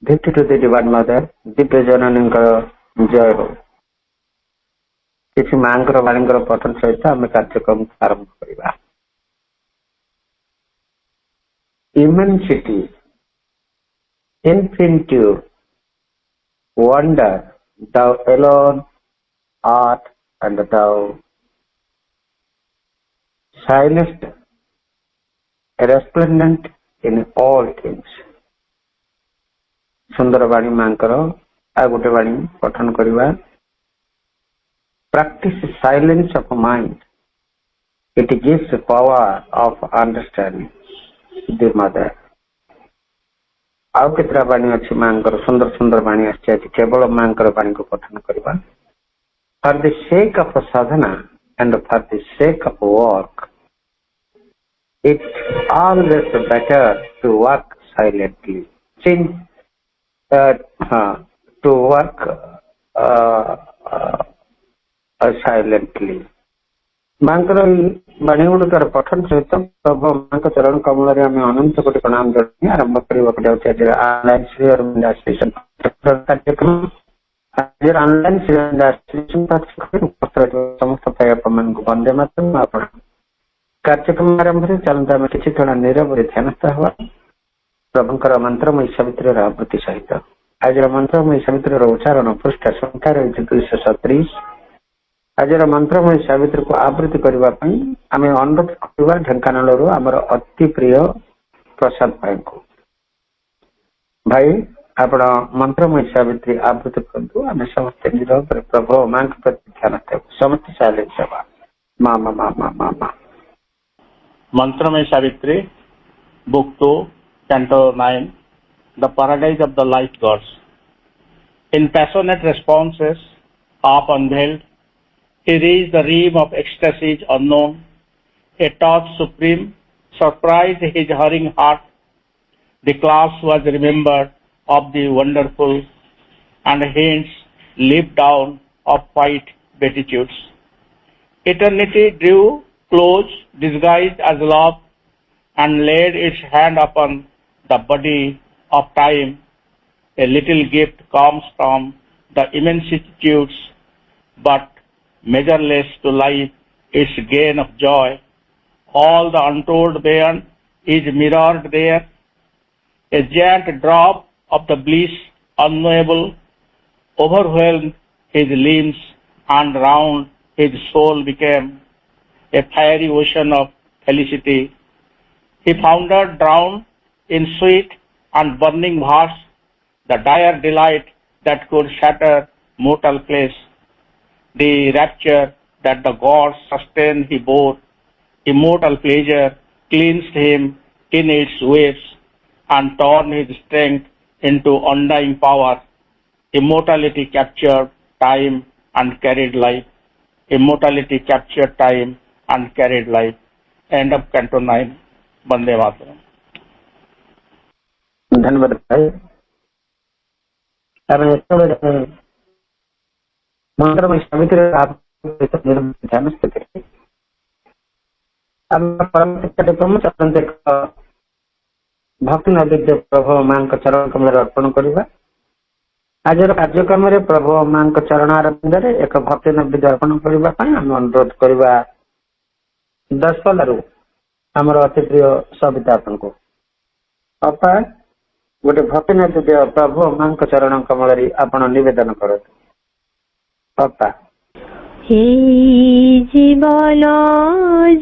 Victory to the Divine Mother, Divya Jananଙ୍କର ଜୟ ହଉ। କିଛି ମାଙ୍କର ବାଣୀଙ୍କର ପଠନ ସହିତ ଆମେ କାର୍ଯ୍ୟକ୍ରମ ଆରମ୍ଭ କରିବା। Immensity, infinitude, wonder, thou alone art, and thou shinest resplendent in all things। ସୁନ୍ଦର ବାଣୀ ମାଙ୍କର ଆଉ ଗୋଟେ ବାଣୀ ପଠନ କରିବା। Practice silence of mind, it gives the power of understanding, the mother। ଆଉ କେତେଟା ବାଣୀ ଅଛି ମାଙ୍କର, ସୁନ୍ଦର ସୁନ୍ଦର ବାଣୀ ଆସିଛି ଆଜି କେବଳ ମାଙ୍କର ବାଣୀକୁ ପଠନ କରିବା। For the sake of sadhana and for the sake of work, it's always better to work silently, since to work silently। ମାଙ୍କର ଏଇ ବାଣୀ ଗୁଡ଼ିକର ପଠନ ସହିତ ପ୍ରଭୁ ମାଙ୍କ ଚରଣ କମଳରେ ଆମେ ଅନନ୍ତ କୋଟି ପ୍ରଣାମ ଜଣାଇ ଆରମ୍ଭ କରିବାକୁ ଯାଉଛୁ ଆଜିର ଅନଲାଇନ ଶ୍ରୀ ଅରବିନ୍ଦ ଆଶ୍ରୀସନ କାର୍ଯ୍ୟକ୍ରମ। ଆଜିର ଅନଲାଇନ ଶ୍ରୀ ଅରବିନ୍ଦ ଆଶ୍ରୀସନ କାର୍ଯ୍ୟକ୍ରମରେ ଉପସ୍ଥିତ ସମସ୍ତ ଭାଇ ଆପଣମାନଙ୍କୁ ବନ୍ଦେ ମାତରମ୍। ଆପଣ କାର୍ଯ୍ୟକ୍ରମ ଆରମ୍ଭରେ ଚାଲନ୍ତୁ ଆମେ କିଛି ଥର ନିରବରେ ଧ୍ୟାନସ୍ଥ ହେବା ପ୍ରଭୁଙ୍କର ମନ୍ତ୍ରମୟୀ ସାବିତ୍ରୀର ଆବୃତ୍ତି ସହିତ। ଆଜିର ମନ୍ତ୍ରମୟୀ ସାବିତ୍ରୀର ଉଚ୍ଚାରଣ ପୃଷ୍ଠ ସଂଖ୍ୟା ରହିଛି 237। ଆଜିର ମନ୍ତ୍ରମୟୀ ସାବିତ୍ରୀକୁ ଆବୃତ୍ତି କରିବା ପାଇଁ ଆମେ ଅନୁରୋଧ କରିବା ଢେଙ୍କାନାଳରୁ ଆମର ଅତି ପ୍ରିୟ ପ୍ରସାଦ ଭାଇଙ୍କୁ। ଭାଇ ଆପଣ ମନ୍ତ୍ରମୟୀ ସାବିତ୍ରୀ ଆବୃତ୍ତି କରନ୍ତୁ, ଆମେ ସମସ୍ତେ ନିରବରେ ପ୍ରଭୁ ମାଙ୍କ ପ୍ରତି ଧ୍ୟାନ ଦେବୁ। ସମସ୍ତେ ସାଇଲେନ୍ସ ହେବା। ମା ମା ମା ମା ମା ମା। Mantramay Savitri, Book 2, Canto 9, The Paradise of the Light Gods. In passionate responses, half unveiled, he reached the realm of ecstasies unknown. A touch supreme surprised his hurrying heart. The class was remembered of the wonderful, and hence leaped down of white beatitudes. Eternity drew close, disguised as love, and laid its hand upon the body of time. A little gift comes from the immensitudes, but measureless to life its gain of joy. All the untold beyond is mirrored there. A giant drop of the bliss unknowable overwhelmed his limbs, and round his soul became a fiery ocean of felicity. He foundered drowned in sweet and burning vast, the dire delight that could shatter mortal flesh. The rapture that the gods sustained he bore, immortal pleasure cleansed him in its waves, and torn his strength into undying power. Immortality captured time and carried life. Immortality captured time and carried life. End of Canto 9. Bande Mataram. धन्यवाद भाई। मंत्रमयी सावित्री ध्यान स्थित कार्यक्रम चलते भक्ति नैवेद्य प्रभु मां चरण कमल अर्पण करवा। आज कार्यक्रम प्रभु मां चरण आरंभ एक भक्ति नैवेद्य अर्पण करने आम अनुरोध करवा दशपल्लू आमर अति प्रिय सविता आपन को अपा गोटे भक्ति नैवेद्य प्रभु मां चरण कमल आपण निवेदन करते। अपा हे जीवन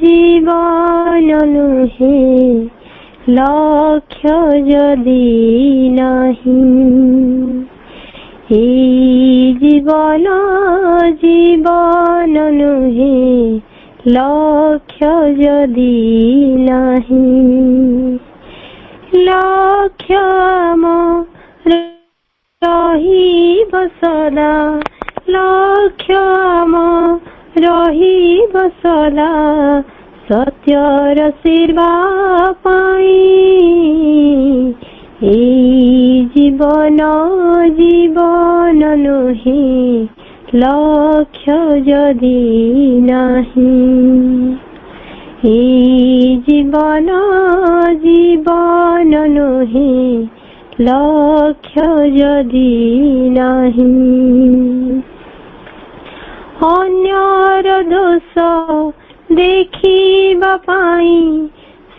जीवन नुहे लक्ष्य जदि नहीं, हे जीवन जीवन नुहे लक्ष्य जदि नहीं, लक्ष्य मोर रहिब सदा, लक्ष्य रहिब सदा सत्यर सेवा पाई। ए जीवन जीवन नुहे लक्ष्य जदि नहीं, এই জীবন জীবন নুহে লক্ষ্য যদি নাহি ଅନ୍ୟର ଦୋଷ ଦେଖିବା ପାଇଁ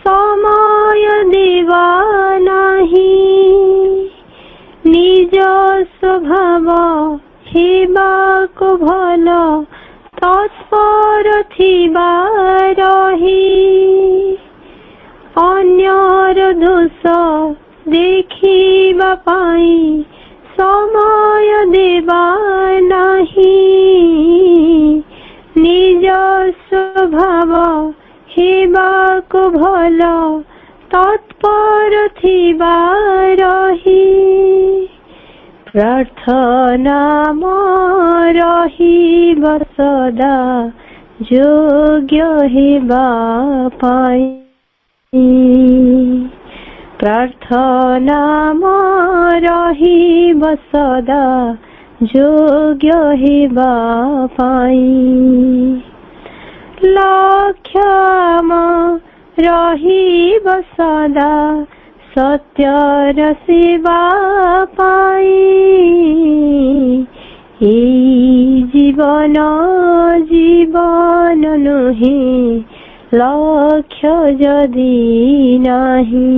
ସମୟ ଦେବା ନାହିଁ ନିଜ ସ୍ୱଭାବ ହେବାକୁ ଭଲ ତତ୍ପର ଥିବା ରହି ଅନ୍ୟର ଦୋଷ ଦେଖିବା ପାଇଁ ସମୟ ଦେବା ନାହିଁ ନିଜ ସ୍ୱଭାବ ହେବାକୁ ଭଲ ତତ୍ପର ଥିବା ରହି ପ୍ରାର୍ଥନା ରହିବ ସଦା ଯୋଗ୍ୟ ହେବା ପାଇଁ ପ୍ରାର୍ଥନା ରହିବ ସଦା ଯୋଗ୍ୟ ହେବା ପାଇଁ ଲକ୍ଷ୍ୟ ରହିବ ସଦା ସତ୍ୟର ସେବା ପାଇଁ এই জীবন জীবন নুহে লক্ষ্য যদি নাহি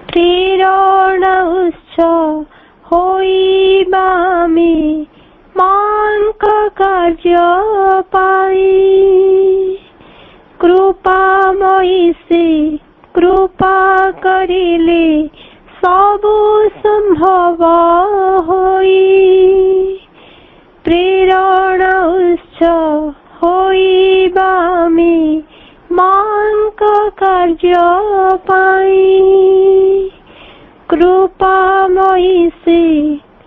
প্রেরণ উৎস হইবা আমি মাঙ্ক কার্য পাই কৃপাময়ী সে কৃপা করিলে সবু সম্ভব হই প্রেরণ উৎস হইবা আমি মাঙ্ক কার্য পাই কৃপাময়ী সে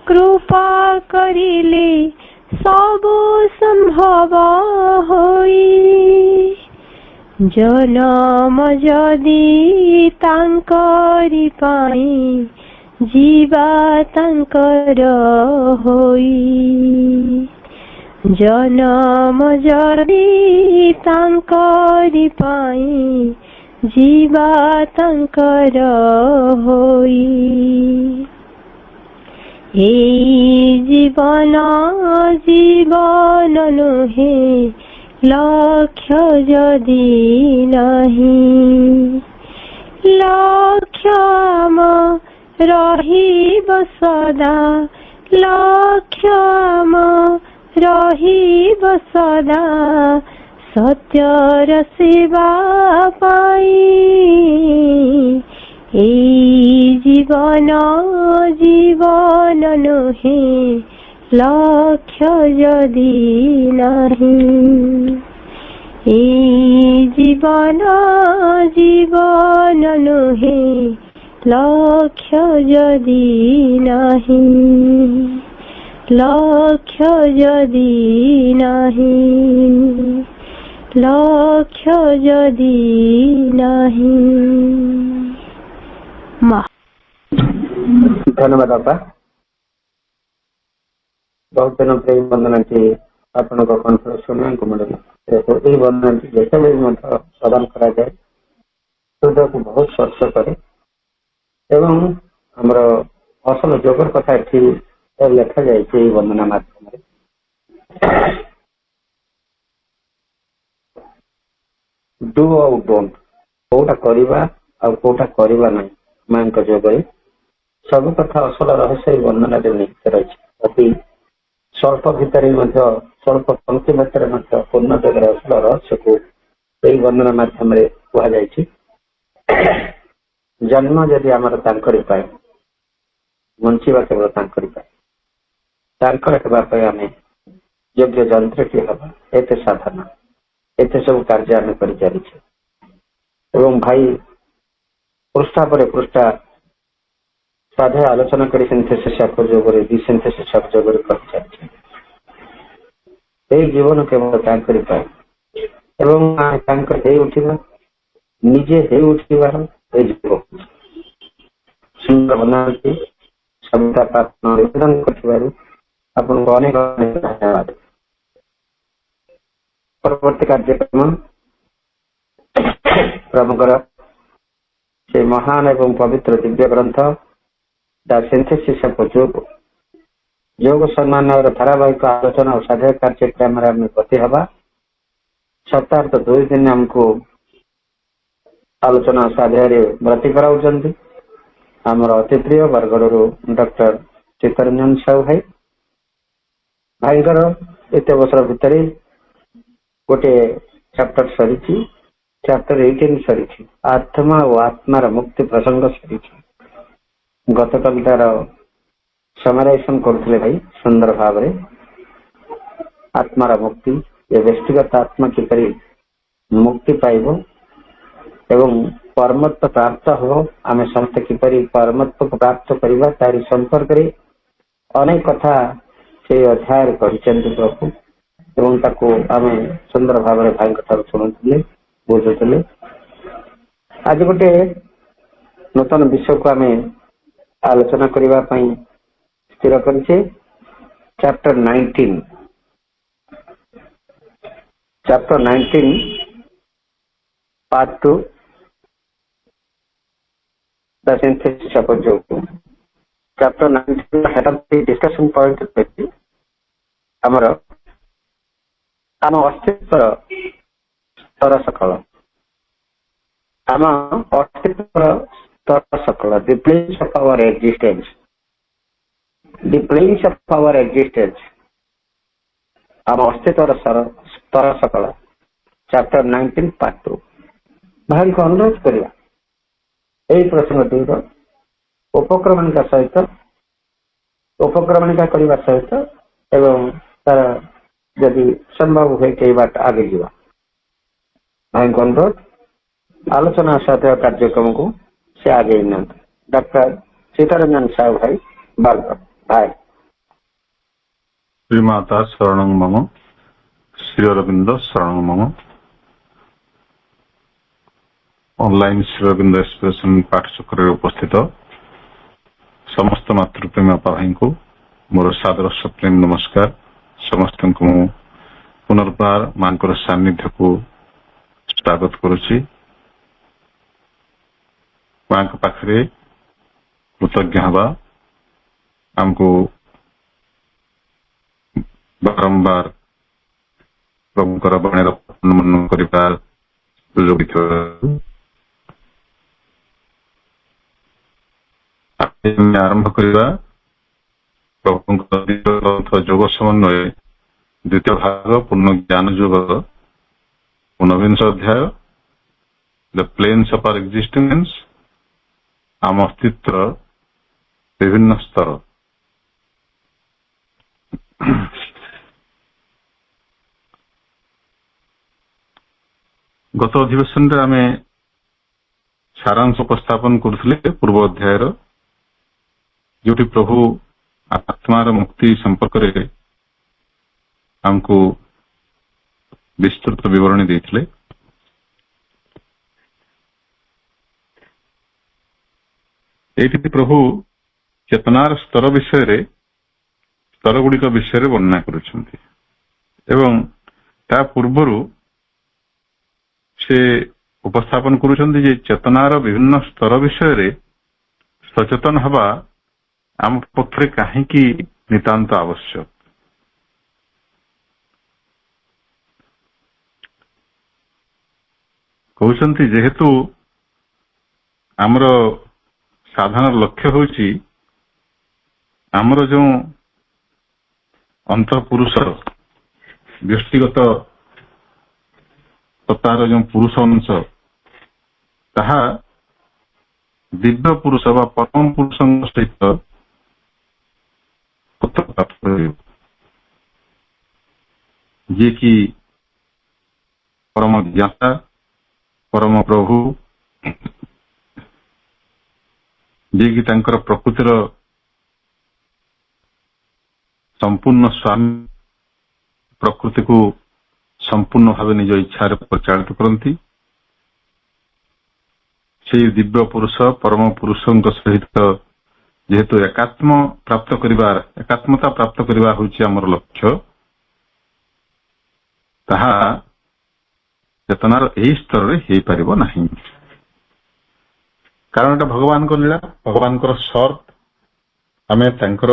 কৃপা করিলে সবু সম্ভব হই জনম যদি তাঙ্করি পাই জীবা তাঙ্কর হই জনম যদি তাঙ্করি পাই জীবা তাঙ্কর হই এই জীবন জীবন নুহে লক্ষ্য যদি নাহি লক্ষ্য রহিব সদা লক্ষ্য রহিব সদা সত্যর সেবা পাই এই জীবন জীবন নুহে লক্ষ্য যদি নাহি এই জীবন জীবন নুহে লক্ষ্য যদি নাহি লক্ষ্য যদি নাহি লক্ষ্য যদি নাহি ଧନ୍ୟବାଦ ବାପା ବହୁତ ଦିନ ପରେ ଏହି ବନ୍ଦନାଟି ଆପଣଙ୍କ କଣ୍ଠରେ ଶୁଣିବାକୁ ମିଳିଲା ଏହି ବନ୍ଦନାଟି ଯେତେବେଳେ ମଧ୍ୟ ପ୍ରଦାନ କରାଯାଏ ହୃଦୟକୁ ବହୁତ ସ୍ପର୍ଶ କରେ ଏବଂ ଆମର ଅସଲ ଯୋଗର କଥା ଏଠି ଲେଖାଯାଇଛି ଏହି ବନ୍ଦନା ମାଧ୍ୟମରେ ଡୁ ଆଉ ଡୋଣ୍ଟ କୋଉଟା କରିବା ଆଉ କୋଉଟା କରିବା ନାହିଁ ମାଙ୍କ ଯୋଗରେ ସବୁ କଥା ଅସଲ ରହସ୍ୟ ଏହି ବନ୍ଦନାରେ ନିହିତ ରହିଛି ଅତି ସ୍ୱଳ୍ପ ଭିତରେ ମଧ୍ୟ ସ୍ୱଳ୍ପ ପଙ୍କ୍ତି ଭିତରେ ମଧ୍ୟ ପୂର୍ଣ୍ଣ ଯୋଗର ଅସଲ ରହସ୍ୟକୁ ଏହି ବନ୍ଦନା ମାଧ୍ୟମରେ କୁହାଯାଇଛି ଜନ୍ମ ଯଦି ଆମର ତାଙ୍କରି ପାଇଁ ବଞ୍ଚିବା କେବଳ ତାଙ୍କରି ପାଇଁ ତାଙ୍କର ହେବା ପାଇଁ ଆମେ ଯୋଗ୍ୟ ଯନ୍ତ୍ରଟି ହେବା ଏତେ ସାଧନ ଏତେ ସବୁ କାର୍ଯ୍ୟ ଆମେ କରିଚାଲିଛେ ଏବଂ ଭାଇ ପୃଷ୍ଠା ପରେ ପୃଷ୍ଠା ସାଧା ଆଲୋଚନା କରି ସିନ୍ଥେସିସ୍ ଅଫ୍ ଯୋଗରେ ଡିସିନ୍ଥେସିସ୍ ଅଫ୍ ଯୋଗରେ କରିଚାଲିଛେ ଏହି ଜୀବନ କେବଳ ତାଙ୍କରି ପାଇଁ ଏବଂ ତାଙ୍କ ହେଇ ଉଠିବା ନିଜେ ହେଇ ଉଠିବାର ଏହି ଯୁଗ ସୁନ୍ଦର ବନାନ୍ତି ସବିତା ପ୍ରାର୍ଥନା ନିବେଦନ କରିଥିବାରୁ ଆପଣଙ୍କୁ ଅନେକ ଅନେକ ଧନ୍ୟବାଦ परवर्ती कार्यक्रम प्रभुकर से महान एवं पवित्र दिव्य ग्रंथ the synthesis of yoga yoga सम्मान और धारावाहिक आलोचना और साध्य कार्यक्रम गति हवा सप्ताह तो 2 दिन हमको आलोचना साध्य ब्रती कराउछन्ति हमर अति प्रिय बरगड़रू डॉक्टर चित्तरंजन साहू भाईकर एत वर्ष भितर गोटे चैप्टर सरी चैप्टर 18 सरी आत्मा और आत्मार मुक्ति प्रसंग सरी गतकाल तार समराइजेशन करते भाई सुंदर भाव आत्मार मुक्ति ये व्यक्तिगत आत्मा किपरि मुक्ति पाइब एवं परमत्व प्राप्त हो आम समस्त किपरि परमत्व को प्राप्त करवा तारी संपर्क रे अनेक कथा से अध्याय कहिसेंति प्रभु एवं ताको आम सुंदर भाव में भाई कथा शुणुले बुझुले आज गोटे नूतन विषय को आम आलोचना करबा पई स्थिर करिसे chapter 19 part 2 the synthesis of yoga chapter 19 head of the discussion point अछि हमर आम अस्तित्व स्तर सकल आम अस्तित्व स्तर सकल the place of our existence आम अस्तित्व स्तर सकल चैप्टर 19 पार्ट 2 भाई को अनुरोध करिया यही प्रसंगटी उपक्रमणिका सहित उपक्रमणिका करने सहित एवं तार जदि संभव हुए कई बाट आगे जावा भाई को अनुरोध आलोचना साध्य कार्यक्रम को से आगे डॉक्टर सीतारंजन साहू भाई भाई श्रीमाता शरणं मम श्री अरविंद शरणं मम ऑनलाइन श्री अरविंद एक्सप्रेशन पाठचक्र उपस्थित समस्त मातृप्रेमी अपा भाई को मोर सादर सप्रेम नमस्कार समस्त को पुनर्बार मांकर सानिध्य को स्वागत करुच्ची मां पाखे कृतज्ञ हवा आमको बारंबार प्रभुकर बाणीर मन कर सुयोग आरंभ करवा ग्रंथ योग समन्वय द्वितीय भाग पूर्ण ज्ञान योग 19 अध्याय the planes of our existence आम अस्तित्व विभिन्न स्तर गत अधिवेशन रे आमे सारांश उपस्थापन करथिले पूर्व अध्यायर जोटी प्रभु आत्मार मुक्ति संपर्क रे हमको विस्तृत विवरणी देथिले एठी प्रभु चेतनार स्तर विषय रे स्तर गुड़िक विषय रे वर्णना करुछन्ति एवं ता पूर्वरु से उपस्थापन करुछन्ति जे चेतनार विभिन्न स्तर विषय रे सचेतन हवा आम पक्षे कहीं नितांत आवश्यक कहते जेहेतु आमर साधारण लक्ष्य होची आमर जो अंतपुरुष व्यक्तिगत सत्तार जो पुरुष अंश ताहा दिव्य पुरुष व परम पुरुष सहित जे कि परम ज्ञाता परम प्रभु जे कि तांकर प्रकृतिर संपूर्ण स्वामी प्रकृति को संपूर्ण भाव निज इच्छा परिचालित करती से दिव्य पुरुष परम पुरुषों सहित जेहेतु एकात्मता प्राप्त करवा होची हमर लक्ष्य ताहा ଚେତନାର ଏହି ସ୍ତରରେ ହେଇପାରିବ ନାହିଁ। କାରଣ ଏଟା ଭଗବାନଙ୍କ ଲୀଳା, ଭଗବାନଙ୍କର ସର୍ତ୍ତ। ଆମେ ତାଙ୍କର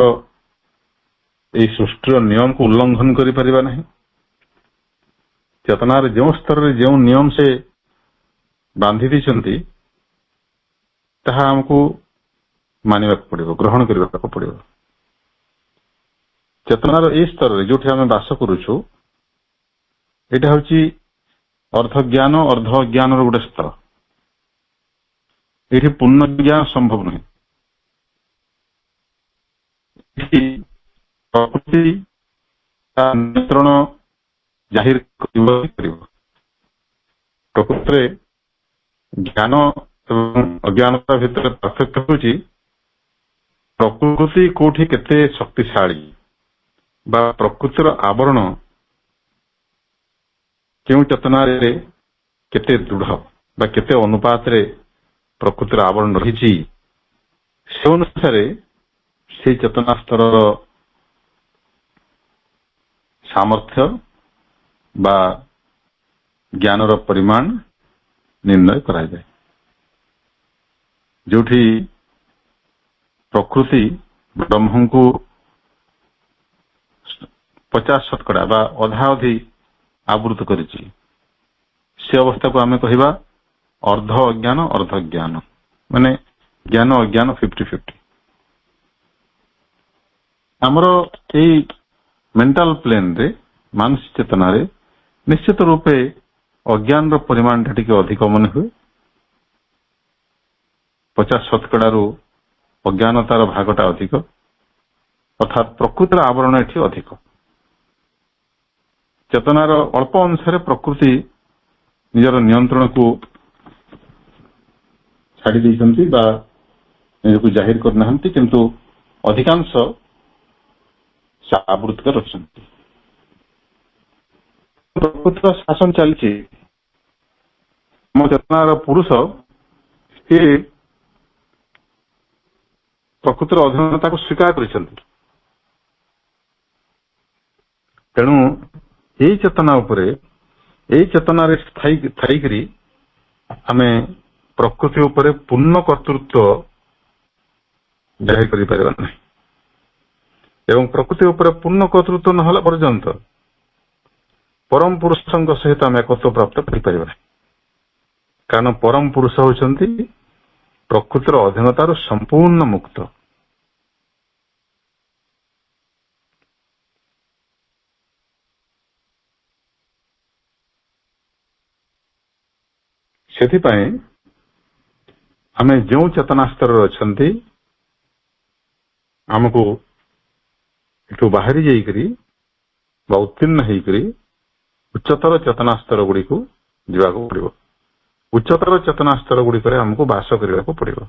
ଏଇ ସୃଷ୍ଟିର ନିୟମକୁ ଉଲ୍ଲଂଘନ କରିପାରିବା ନାହିଁ। ଚେତନାର ଯେଉଁ ସ୍ତରରେ ଯେଉଁ ନିୟମ ସେ ବାନ୍ଧି ଦେଇଛନ୍ତି ତାହା ଆମକୁ ମାନିବାକୁ ପଡିବ, ଗ୍ରହଣ କରିବାକୁ ପଡିବ। ଚେତନାର ଏହି ସ୍ତରରେ ଯୋଉଠି ଆମେ ବାସ କରୁଛୁ, ଏଇଟା ହଉଛି ଅର୍ଦ୍ଧ ଜ୍ଞାନ ଅର୍ଦ୍ଧ ଅଜ୍ଞାନର ଗୋଟେ ସ୍ତର। ଏଠି ପୂର୍ଣ୍ଣ ଜ୍ଞାନ ସମ୍ଭବ ନୁହେଁ। ଏଠି ପ୍ରକୃତି ତା ନିୟନ୍ତ୍ରଣ ଜାହିର କରିବ। ପ୍ରକୃତିରେ ଜ୍ଞାନ ଏବଂ ଅଜ୍ଞାନତା ଭିତରେ ପାର୍ଥକ୍ୟ ହେଉଛି ପ୍ରକୃତି କୋଉଠି କେତେ ଶକ୍ତିଶାଳୀ ବା ପ୍ରକୃତିର ଆବରଣ କେଉଁ ଚେତନାରେ କେତେ ଦୃଢ ବା କେତେ ଅନୁପାତରେ ପ୍ରକୃତିର ଆବରଣ ରହିଛି, ସେ ଅନୁସାରେ ସେଇ ଚେତନା ସ୍ତରର ସାମର୍ଥ୍ୟ ବା ଜ୍ଞାନର ପରିମାଣ ନିର୍ଣ୍ଣୟ କରାଯାଏ। ଯୋଉଠି ପ୍ରକୃତି ବ୍ରହ୍ମଙ୍କୁ 50% ବା ଅଧା ଅଧି ଆବୃତ କରିଛି, ସେ ଅବସ୍ଥାକୁ ଆମେ କହିବା ଅର୍ଦ୍ଧ ଅଜ୍ଞାନ ଅର୍ଦ୍ଧ ଜ୍ଞାନ, ମାନେ ଜ୍ଞାନ ଅଜ୍ଞାନ 50-50। ଆମର ଏଇ ମେଣ୍ଟାଲ ପ୍ଲେନରେ, ମାନସିକ ଚେତନାରେ ନିଶ୍ଚିତ ରୂପେ ଅଜ୍ଞାନର ପରିମାଣଟା ଟିକେ ଅଧିକ ମନେ ହୁଏ। 50% ଅଜ୍ଞାନତାର ଭାଗଟା ଅଧିକ, ଅର୍ଥାତ୍ ପ୍ରକୃତିର ଆବରଣ ଏଠି ଅଧିକ। ଚେତନାର ଅଳ୍ପ ଅନୁସାରେ ପ୍ରକୃତି ନିଜର ନିୟନ୍ତ୍ରଣକୁ ଛାଡି ଦେଇଛନ୍ତି ବା ନିଜକୁ ଜାହିର କରିନାହାନ୍ତି, କିନ୍ତୁ ଅଧିକାଂଶ ସେ ଆବୃତ କରି ରଖିଛନ୍ତି। ପ୍ରକୃତିର ଶାସନ ଚାଲିଛି। ଆମ ଚେତନାର ପୁରୁଷ ସିଏ ପ୍ରକୃତିର ଅଧୀନତାକୁ ସ୍ୱୀକାର କରିଛନ୍ତି। ତେଣୁ ଏଇ ଚେତନା ଉପରେ, ଏଇ ଚେତନାରେ ଥାଇକରି ଆମେ ପ୍ରକୃତି ଉପରେ ପୂର୍ଣ୍ଣ କର୍ତ୍ତୃତ୍ୱ ଜାହିର କରିପାରିବା ନାହିଁ। ଏବଂ ପ୍ରକୃତି ଉପରେ ପୂର୍ଣ୍ଣ କର୍ତ୍ତୃତ୍ୱ ନହେଲା ପର୍ଯ୍ୟନ୍ତ ପରମ ପୁରୁଷଙ୍କ ସହିତ ଆମେ ଏକତ୍ୱ ପ୍ରାପ୍ତ କରିପାରିବା ନାହିଁ। କାରଣ ପରମ ପୁରୁଷ ହେଉଛନ୍ତି ପ୍ରକୃତିର ଅଧୀନତାରୁ ସମ୍ପୂର୍ଣ୍ଣ ମୁକ୍ତ। ସେଥିପାଇଁ ଆମେ ଯେଉଁ ଚେତନା ସ୍ତରରେ ଅଛନ୍ତି, ଆମକୁ ଏଠୁ ବାହାରି ଯାଇକରି ବା ଉତ୍ତୀର୍ଣ୍ଣ ହେଇକରି ଉଚ୍ଚତର ଚେତନା ସ୍ତର ଗୁଡିକୁ ଯିବାକୁ ପଡିବ। ଉଚ୍ଚତର ଚେତନା ସ୍ତର ଗୁଡିକରେ ଆମକୁ ବାସ କରିବାକୁ ପଡିବ।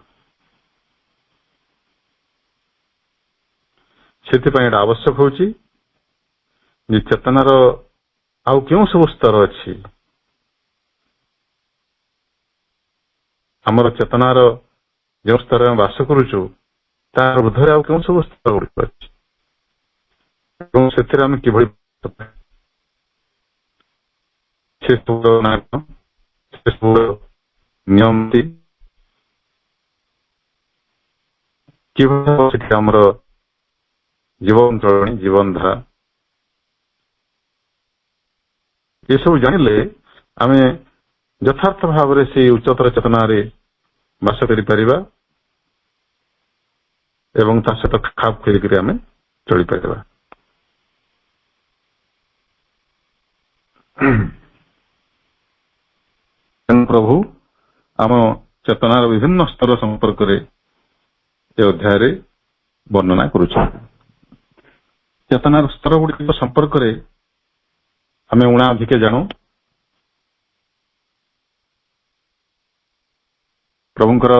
ସେଥିପାଇଁ ଏଟା ଆବଶ୍ୟକ ହେଉଛି ଯେ ଚେତନାର ଆଉ କେଉଁ ସବୁ ସ୍ତର ଅଛି। ଆମର ଚେତନାର ଯେଉଁ ସ୍ତରରେ ଆମେ ବାସ କରୁଛୁ ତାର ଊର୍ଦ୍ଧ୍ୱରେ ଆଉ କେଉଁ ସବୁ ସ୍ତର ଗୁଡିକ ଅଛି ଏବଂ ସେଥିରେ ଆମେ କିଭଳି ସେ ନିୟମ କିଭଳି ସେଠି ଆମର ଜୀବନ ଚଳଣି, ଜୀବନ ଧାରା, ଏସବୁ ଜାଣିଲେ ଆମେ ଯଥାର୍ଥ ଭାବରେ ସେଇ ଉଚ୍ଚତର ଚେତନାରେ ବାସ କରିପାରିବା ଏବଂ ତା ସହିତ ଖାପ ଖୁଆଇକରି ଆମେ ଚଳିପାରିବା। ତେଣୁ ପ୍ରଭୁ ଆମ ଚେତନାର ବିଭିନ୍ନ ସ୍ତର ସମ୍ପର୍କରେ ଏ ଅଧ୍ୟାୟରେ ବର୍ଣ୍ଣନା କରୁଛନ୍ତି। ଚେତନାର ସ୍ତର ଗୁଡିକ ସମ୍ପର୍କରେ ଆମେ ଉଣା ଅଧିକେ ଜାଣୁ। ପ୍ରଭୁଙ୍କର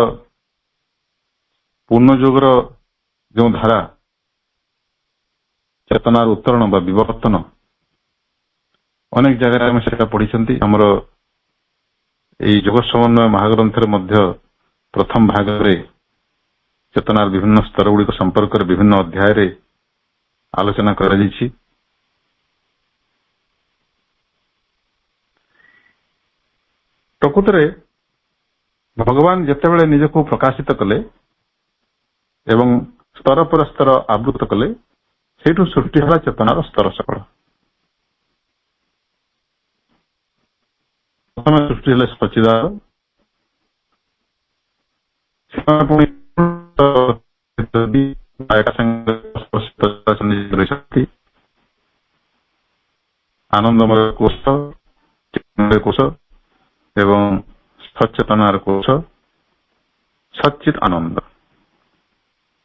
ପୂର୍ଣ୍ଣ ଯୁଗର ଯେଉଁ ଧାରା, ଚେତନାର ଉତ୍ତରଣ ବା ବିବର୍ତ୍ତନ, ଅନେକ ଜାଗାରେ ଆମେ ସେଟା ପଢିଛନ୍ତି। ଆମର ଏଇ ଯୋଗ ସମନ୍ୱୟ ମହାଗ୍ରନ୍ଥରେ ମଧ୍ୟ ପ୍ରଥମ ଭାଗରେ ଚେତନାର ବିଭିନ୍ନ ସ୍ତର ଗୁଡିକ ସମ୍ପର୍କରେ ବିଭିନ୍ନ ଅଧ୍ୟାୟରେ ଆଲୋଚନା କରାଯାଇଛି। ପ୍ରକୃତରେ ଭଗବାନ ଯେତେବେଳେ ନିଜକୁ ପ୍ରକାଶିତ କଲେ ଏବଂ ସ୍ତର ପରେ ସ୍ତର ଆବୃତ କଲେ, ସେଇଠୁ ସୃଷ୍ଟି ହେଲା ଚେତନାର ସ୍ତର ସକଳ। ପ୍ରଥମେ ସୃଷ୍ଟି ହେଲେ ସଚିଦାର, ସେମାନେ ପୁଣି ଆନନ୍ଦମୟ କୋଷ, କୋଷ ଏବଂ ସଚେତନାର କୋଷ, ସଚିତ ଆନନ୍ଦ,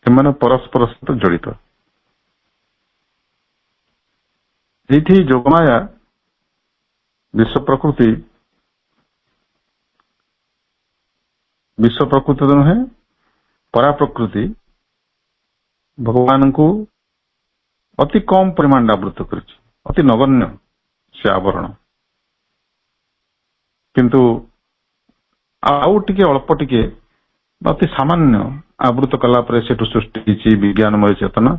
ସେମାନେ ପରସ୍ପର ସହିତ ଜଡ଼ିତ। ଏଇଠି ଯୋଗମାୟା ବିଶ୍ୱ ପ୍ରକୃତି ନୁହେଁ, ପରା ପ୍ରକୃତି ଭଗବାନଙ୍କୁ ଅତି କମ ପରିମାଣରେ ଆବୃତ କରିଛି, ଅତି ନଗଣ୍ୟ ସେ ଆବରଣ। କିନ୍ତୁ ଆଉ ଟିକେ ଅଳ୍ପ ଟିକେ ଅତି ସାମାନ୍ୟ ଆବୃତ କଲା ପରେ ସେଠୁ ସୃଷ୍ଟି ହେଇଛି ବିଜ୍ଞାନମୟ ଚେତନା,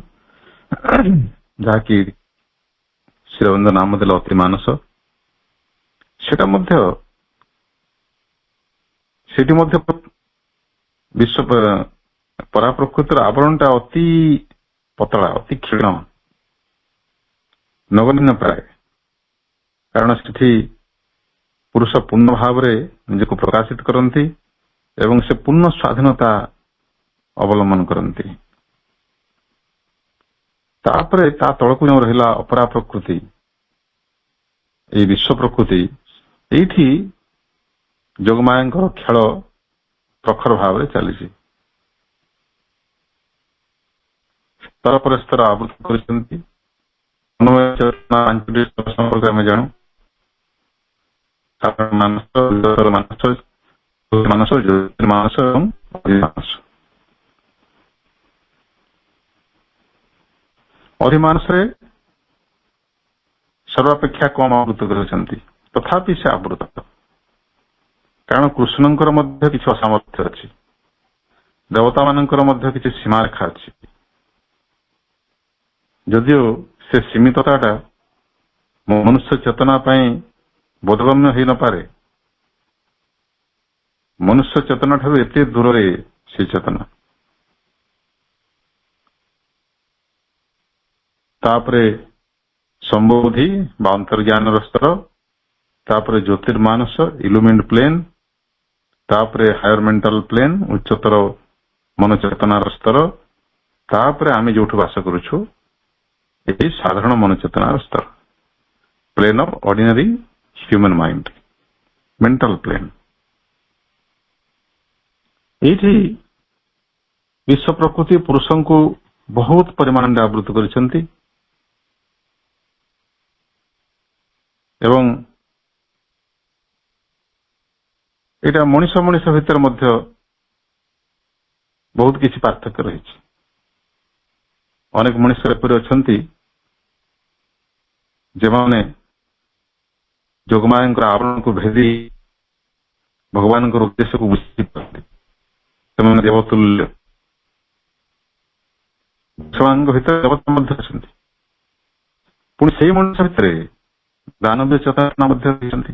ଯାହାକି ଶ୍ରୀଅରବିନ୍ଦ ନାମ ଦେଲେ ଅତି ମାନସ। ସେଠି ମଧ୍ୟ ବିଶ୍ୱ ପରା ପ୍ରକୃତିର ଆବରଣଟା ଅତି ପତଳା, ଅତି କ୍ଷୀଣ, ନଗଣ୍ୟ ପ୍ରାୟ। କାରଣ ସେଠି ପୁରୁଷ ପୂର୍ଣ୍ଣ ଭାବରେ ନିଜକୁ ପ୍ରକାଶିତ କରନ୍ତି ଏବଂ ସେ ପୂର୍ଣ୍ଣ ସ୍ୱାଧୀନତା ଅବଲମ୍ବନ କରନ୍ତି। ତାପରେ ତା ତଳକୁ ଯେଉଁ ରହିଲା ଅପରା ପ୍ରକୃତି, ଏଇ ବିଶ୍ୱ ପ୍ରକୃତି, ଏଇଠି ଯୋଗମାୟାଙ୍କର ଖେଳ ପ୍ରଖର ଭାବରେ ଚାଲିଛି। ସ୍ତର ପରେ ସ୍ତର ଆବୃତ କରିଛନ୍ତି। ସମ୍ପର୍କରେ ଆମେ ଜାଣୁ, ମାନସ, ଜ୍ୟୋତିର୍ମାନସ ଏବଂ ଅଧିମାନସ। ଅଧିମାନସରେ ସର୍ବାପେକ୍ଷା କମ ଆବୃତ କରିଛନ୍ତି, ତଥାପି ସେ ଆବୃତ। କାରଣ କୃଷ୍ଣଙ୍କର ମଧ୍ୟ କିଛି ଅସାମର୍ଥ୍ୟ ଅଛି, ଦେବତା ମାନଙ୍କର ମଧ୍ୟ କିଛି ସୀମାରେଖା ଅଛି। ଯଦିଓ ସେ ସୀମିତତାଟା ମନୁଷ୍ୟ ଚେତନା ପାଇଁ ବୋଧଗମ୍ୟ ହେଇନପାରେ, ମନୁଷ୍ୟ ଚେତନା ଠାରୁ ଏତେ ଦୂରରେ ସେ ଚେତନା। ତାପରେ ସମ୍ବୋଧି ବା ଅନ୍ତର୍ଜ୍ଞାନର ସ୍ତର, ତାପରେ ଜ୍ୟୋତିର୍ମାନସ ଇଲୁମିନ୍ଡ ପ୍ଲେନ୍, ତାପରେ ହାୟର ମେଣ୍ଟାଲ ପ୍ଲେନ୍ ଉଚ୍ଚତର ମନଚେତନାର ସ୍ତର, ତାପରେ ଆମେ ଯୋଉଠୁ ବାସ କରୁଛୁ ଏହି ସାଧାରଣ ମନଚେତନାର ସ୍ତର, plane of ordinary human mind, mental plane. ଏଇଠି ବିଶ୍ୱ ପ୍ରକୃତି ପୁରୁଷଙ୍କୁ ବହୁତ ପରିମାଣରେ ଆବୃତ କରିଛନ୍ତି ଏବଂ ଏଇଟା ମଣିଷ ଭିତରେ ମଧ୍ୟ ବହୁତ କିଛି ପାର୍ଥକ୍ୟ ରହିଛି। ଅନେକ ମଣିଷ ଏପରି ଅଛନ୍ତି ଯେଉଁମାନେ ଯୋଗମାୟାଙ୍କର ଆବରଣକୁ ଭେଦି ଭଗବାନଙ୍କର ଉଦ୍ଦେଶ୍ୟକୁ ବୁଝିପାରନ୍ତି। ସେମାନେ ଦେବତୁଲ୍ୟ, ସେମାନଙ୍କ ଭିତରେ ଦେବତା ମଧ୍ୟ ଅଛନ୍ତି। ପୁଣି ସେଇ ମଣିଷ ଭିତରେ ଦାନବୀୟ ଚେତନା ମଧ୍ୟ ରହିଛନ୍ତି,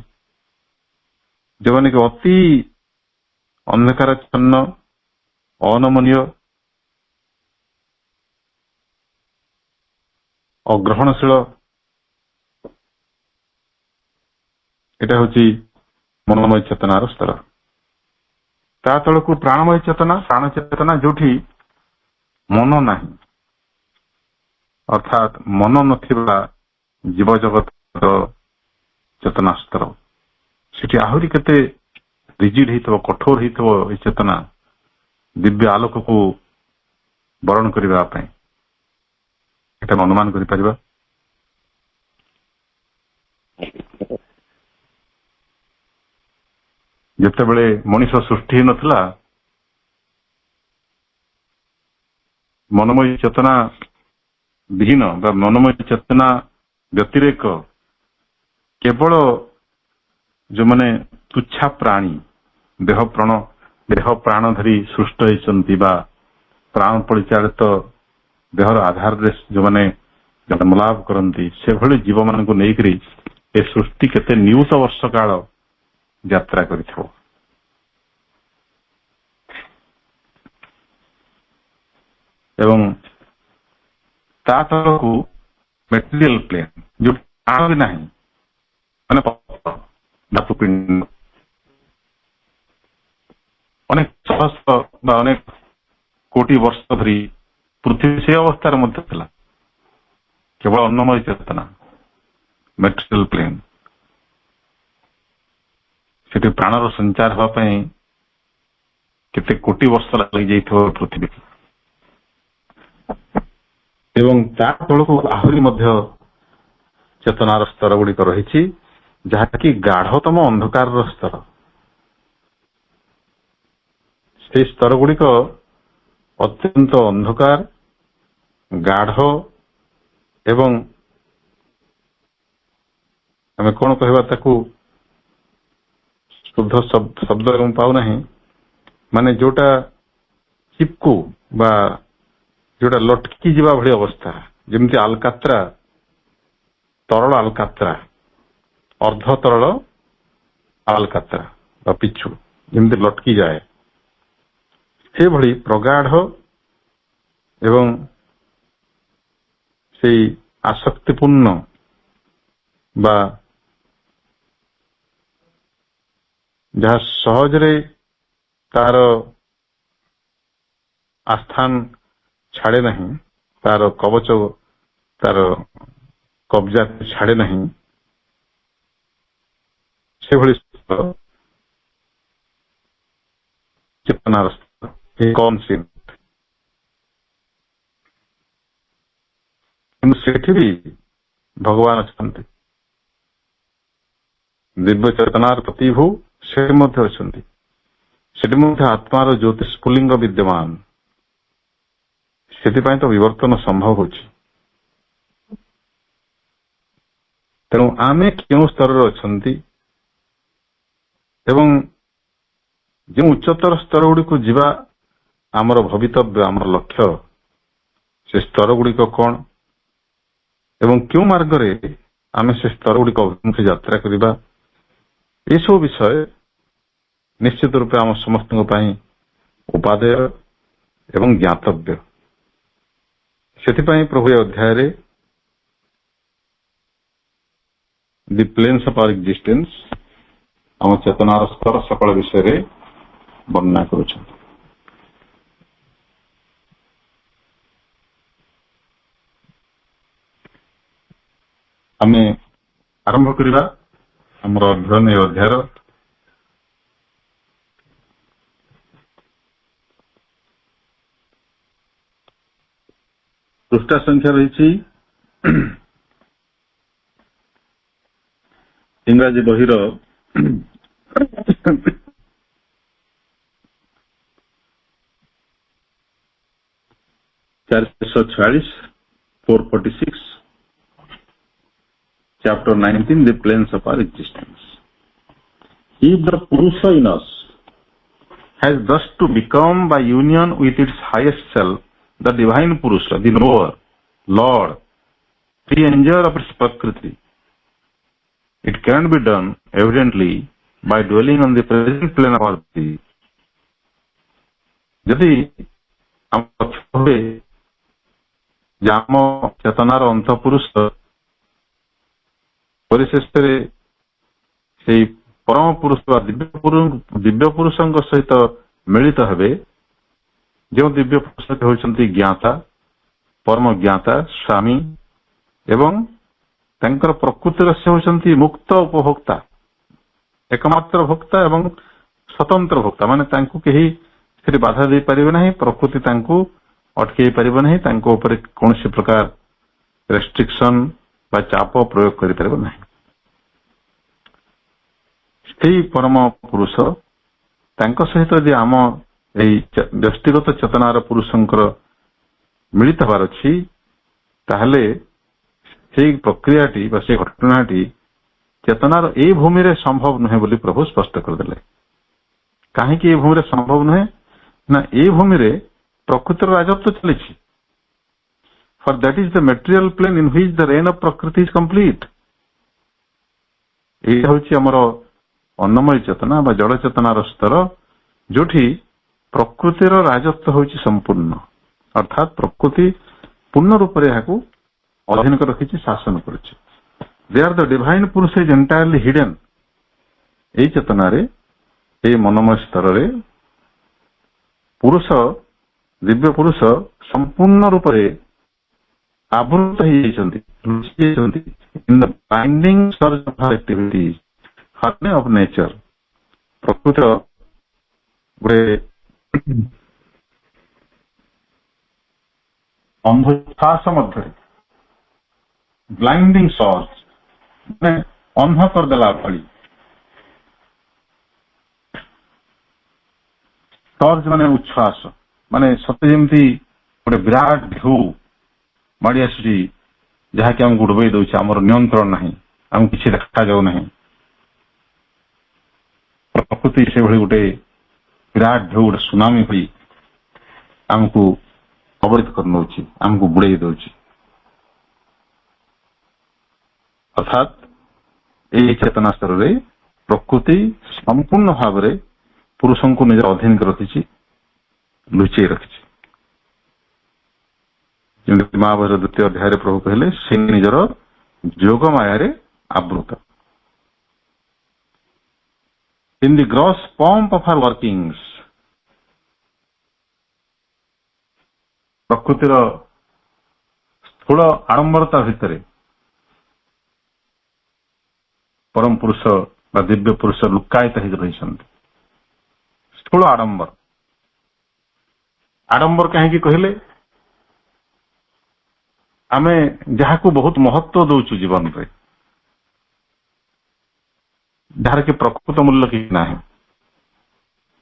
ଯେଉଁମାନେ କି ଅତି ଅନ୍ଧକାରାଚ୍ଛନ୍ନ, ଅନମନୀୟ, ଅଗ୍ରହଣଶୀଳ। ଏଟା ହଉଛି ମନୋମୟ ଚେତନାର ସ୍ତର। ତା ତଳକୁ ପ୍ରାଣମୟ ଚେତନା, ପ୍ରାଣ ଚେତନା, ଯୋଉଠି ମନ ନାହିଁ, ଅର୍ଥାତ୍ ମନ ନଥିବା ଜୀବ ଜଗତର ଚେତନା ସ୍ତର। ସେଠି ଆହୁରି କେତେ ରିଜିଡ୍ ହେଇଥିବ, କଠୋର ହେଇଥିବ ଏ ଚେତନା ଦିବ୍ୟ ଆଲୋକକୁ ବରଣ କରିବା ପାଇଁ, ଏଟା ଅନୁମାନ କରିପାରିବା। ଯେତେବେଳେ ମଣିଷ ସୃଷ୍ଟି ହେଇନଥିଲା, ମନୋମୟ ଚେତନା ବିହୀନ ବା ମନୋମୟ ଚେତନା ବ୍ୟତିରେକ କେବଳ ଯୋଉମାନେ ତୁଚ୍ଛା ପ୍ରାଣୀ, ଦେହ ପ୍ରାଣ ଧରି ସୃଷ୍ଟ ହେଇଛନ୍ତି ବା ପ୍ରାଣ ପରିଚାଳିତ ଦେହର ଆଧାରରେ ଯୋଉମାନେ ଜନ୍ମଲାଭ କରନ୍ତି, ସେଭଳି ଜୀବମାନଙ୍କୁ ନେଇକରି ଏ ସୃଷ୍ଟି କେତେ ନିୟୁତ ବର୍ଷ କାଳ ଯାତ୍ରା କରିଥିବ। ଏବଂ ତା ତଳକୁ ମେଟେରିଆଲ ପ୍ଲେନ୍, ଯୋଉ ପ୍ରାଣ ବି ନାହିଁ, ମାନେ ଧାତୁ ପିଣ୍ଡ, ଅନେକ ସହସ୍ର ବା ଅନେକ କୋଟି ବର୍ଷ ଧରି ପୃଥିବୀ ସେ ଅବସ୍ଥାରେ ମଧ୍ୟ ଥିଲା, କେବଳ ଅନ୍ନମୟ ଚେତନା, ମେଟେରିଆଲ ପ୍ଲେନ୍। ସେଠି ପ୍ରାଣର ସଞ୍ଚାର ହେବା ପାଇଁ କେତେ କୋଟି ବର୍ଷ ଲାଗିଯାଇଥିବ ପୃଥିବୀ। ଏବଂ ତା ତଳକୁ ଆହୁରି ମଧ୍ୟ ଚେତନାର ସ୍ତର ଗୁଡିକ ରହିଛି, ଯାହାକି ଗାଢତମ ଅନ୍ଧକାରର ସ୍ତର। ସେହି ସ୍ତର ଗୁଡିକ ଅତ୍ୟନ୍ତ ଅନ୍ଧକାର, ଗାଢ ଏବଂ ଆମେ କଣ କହିବା ତାକୁ, ଶୁଦ୍ଧ ଶବ୍ଦ ମୁଁ ପାଉନାହିଁ, ମାନେ ଯୋଉଟା ଚିପକୁ ବା ଯୋଉଟା ଲଟକି ଯିବା ଭଳି ଅବସ୍ଥା, ଯେମିତି ଆଲକାତ୍ରା, ତରଳ ଆଲକାତ୍ରା, ଅର୍ଦ୍ଧ ତରଳ ଆଲକାତ୍ରା ବା ପିଛୁ ଯେମିତି ଲଟକି ଯାଏ, ସେଭଳି ପ୍ରଗାଢ ଏବଂ ସେଇ ଆସକ୍ତିପୂର୍ଣ୍ଣ ବା ଯାହା ସହଜରେ ତାର ଆସ୍ଥାନ ଛାଡେ ନାହିଁ, ତାର କବଚ, ତାର କବ୍ଜା ଛାଡେ ନାହିଁ, ସେଭଳି ଚେତନାର କନସେପ୍ଟ। କିନ୍ତୁ ସେଠି ବି ଭଗବାନ ଅଛନ୍ତି, ଦିବ୍ୟ ଚେତନାର ପ୍ରତିଭୁ ସେଠି ମଧ୍ୟ ଅଛନ୍ତି। ସେଠି ମଧ୍ୟ ଆତ୍ମାର ଜ୍ୟୋତିଷ୍ପୁଲିଙ୍ଗ ବିଦ୍ୟମାନ। ସେଥିପାଇଁ ତ ବିବର୍ତ୍ତନ ସମ୍ଭବ ହଉଛି। ତେଣୁ ଆମେ କେଉଁ ସ୍ତରରେ ଅଛନ୍ତି ଏବଂ ଯେଉଁ ଉଚ୍ଚତର ସ୍ତର ଗୁଡିକୁ ଯିବା ଆମର ଭବିତବ୍ୟ, ଆମର ଲକ୍ଷ୍ୟ, ସେ ସ୍ତର ଗୁଡିକ କଣ ଏବଂ କେଉଁ ମାର୍ଗରେ ଆମେ ସେ ସ୍ତର ଗୁଡିକ ଅଭିମୁଖେ ଯାତ୍ରା କରିବା, ଏସବୁ ବିଷୟ ନିଶ୍ଚିତ ରୂପେ ଆମ ସମସ୍ତଙ୍କ ପାଇଁ ଉପାଦେୟ ଏବଂ ଜ୍ଞାତବ୍ୟ। ସେଥିପାଇଁ ପ୍ରଭୁ ଏ ଅଧ୍ୟାୟରେ ଦି ପ୍ଲେନ୍ସ ଅଫ୍ ଆୱାର ଏକ୍ଜିଷ୍ଟେନ୍ସ, ଆମ ଚେତନାର ସ୍ତର ସକଳ ବିଷୟରେ ବର୍ଣ୍ଣନା କରୁଛନ୍ତି। ଆମେ ଆରମ୍ଭ କରିବା ଆମର ଅଧ୍ୟୟନ ଏ ଅଧ୍ୟାୟର ପୃଷ୍ଠା ସଂଖ୍ୟା ରହିଛି ଇଂରାଜୀ ବହିର 446, 446, chapter 19, the planes of our existence. If the Purusha in us has thus to become by union with its highest self, the divine Purusha, the knower, Lord, the enjoyer of its Prakriti, it can be done evidently by dwelling on the present plane of our body. ଯଦି ଆମ ଚେତନାର ଅନ୍ତଃପୁରୁଷ ପରିଶେଷରେ ସେଇ ପରମ ପୁରୁଷ ବା ଦିବ୍ୟ ପୁରୁଷଙ୍କ ସହିତ ମିଳିତ ହେବେ, ଯେଉଁ ଦିବ୍ୟ ପୁରୁଷ ହେଉଛନ୍ତି ଜ୍ଞାତା, ପରମ ଜ୍ଞାତା, ସ୍ୱାମୀ, ଏବଂ ତାଙ୍କର ପ୍ରକୃତିର ସେ ହେଉଛନ୍ତି ମୁକ୍ତ ଉପଭୋକ୍ତା, ଏକମାତ୍ର ଭୋକ୍ତା ଏବଂ ସ୍ୱତନ୍ତ୍ର ଭୋକ୍ତା। ମାନେ ତାଙ୍କୁ କେହି ସେଠି ବାଧା ଦେଇପାରିବେ ନାହିଁ, ପ୍ରକୃତି ତାଙ୍କୁ ଅଟକେଇ ପାରିବ ନାହିଁ, ତାଙ୍କ ଉପରେ କୌଣସି ପ୍ରକାର ରେଷ୍ଟ୍ରିକ୍ସନ ବା ଚାପ ପ୍ରୟୋଗ କରିପାରିବ ନାହିଁ। ସେଇ ପରମ ପୁରୁଷ ତାଙ୍କ ସହିତ ଯଦି ଆମ ଏଇ ବ୍ୟକ୍ତିଗତ ଚେତନାର ପୁରୁଷଙ୍କର ମିଳିତ ହେବାର ଅଛି, ତାହେଲେ ସେଇ ପ୍ରକ୍ରିୟାଟି ବା ସେ ଘଟଣାଟି ଚେତନାର ଏଇ ଭୂମିରେ ସମ୍ଭବ ନୁହେଁ ବୋଲି ପ୍ରଭୁ ସ୍ପଷ୍ଟ କରିଦେଲେ। କାହିଁକି ଏଇ ଭୂମିରେ ସମ୍ଭବ ନୁହେଁ? ନା ଏଇ ଭୂମିରେ ପ୍ରକୃତିର ରାଜତ୍ୱ ଚାଲିଛି। For that is the material plane in which the reign of prakriti is complete. ଏଇଟା ହଉଛି ଆମର ଅନ୍ନମୟ ଚେତନା ବା ଜଳ ଚେତନାର ସ୍ତର, ଯୋଉଠି ପ୍ରକୃତିର ରାଜତ୍ୱ ହେଉଛି ସମ୍ପୂର୍ଣ୍ଣ, ଅର୍ଥାତ୍ ପ୍ରକୃତି ପୂର୍ଣ୍ଣ ରୂପରେ ଏହାକୁ ଅଧୀନ କରି ରଖିଛି, ଶାସନ କରୁଛି। ଦେୟାର ଦ ଡିଭାଇନ୍ ପୁରୁଷ ଇଜ୍ ଏଣ୍ଟାୟାରଲି ହିଡେନ୍। ଏଇ ଚେତନାରେ, ଏଇ ମନମୟ ସ୍ତରରେ ପୁରୁଷ, ଦିବ୍ୟ ପୁରୁଷ ସମ୍ପୂର୍ଣ୍ଣ ରୂପରେ ଆବୃତ ହେଇଯାଇଛନ୍ତି, ଲୁଚି ଯାଇଛନ୍ତି in the binding surge of her activities of nature. ପ୍ରକୃତିର ଗୋଟେ ଅନ୍ଧଶ୍ୱାସ ମଧ୍ୟରେ, ବ୍ଲାଇଣ୍ଡିଂ ସର୍ଜ ମାନେ ଅନ୍ଧ କରିଦେଲା ଭଳି, ସର୍ଜ ମାନେ ଉଚ୍ଛ୍ୱାସ, ମାନେ ସତେ ଯେମିତି ଗୋଟେ ବିରାଟ ଢେଉ ମାଡ଼ି ଆସୁଛି, ଯାହାକି ଆମକୁ ଡୁବେଇ ଦଉଛି, ଆମର ନିୟନ୍ତ୍ରଣ ନାହିଁ, ଆମକୁ କିଛି ଦେଖାଯାଉ ନାହିଁ। ପ୍ରକୃତି ସେଭଳି ଗୋଟେ ବିରାଟ ଢେଉ, ଗୋଟେ ସୁନାମି ହୋଇ ଆମକୁ କବଳିତ କରି ନେଉଛି, ଆମକୁ ବୁଡେଇ ଦଉଛି। ଅର୍ଥାତ୍ ଏହି ଚେତନା ସ୍ତରରେ ପ୍ରକୃତି ସମ୍ପୂର୍ଣ୍ଣ ଭାବରେ ପୁରୁଷଙ୍କୁ ନିଜର ଅଧୀନ କରି ରଖିଛି, ଲୁଚେଇ ରଖିଛି। ଯେମିତି ମହାଭାରତ 2ୟ ଅଧ୍ୟାୟରେ ପ୍ରଭୁ କହିଲେ, ସେ ନିଜର ଯୋଗ ମାୟାରେ ଆବୃତ। In the gross pomp of her workings, ପ୍ରକୃତିର ସ୍ଥୂଳ ଆଡମ୍ବରତା ଭିତରେ ପରମ ପୁରୁଷ ବା ଦିବ୍ୟ ପୁରୁଷ ଲୁକାୟିତ ହେଇକି ରହିଛନ୍ତି। ସ୍ଥୂଳ ଆଡମ୍ବର, ଆଡମ୍ବର କାହିଁକି କହିଲେ, ଆମେ ଯାହାକୁ ବହୁତ ମହତ୍ୱ ଦଉଛୁ ଜୀବନରେ, ଯାହାର କି ପ୍ରକୃତ ମୂଲ୍ୟ କିଛି ନାହିଁ,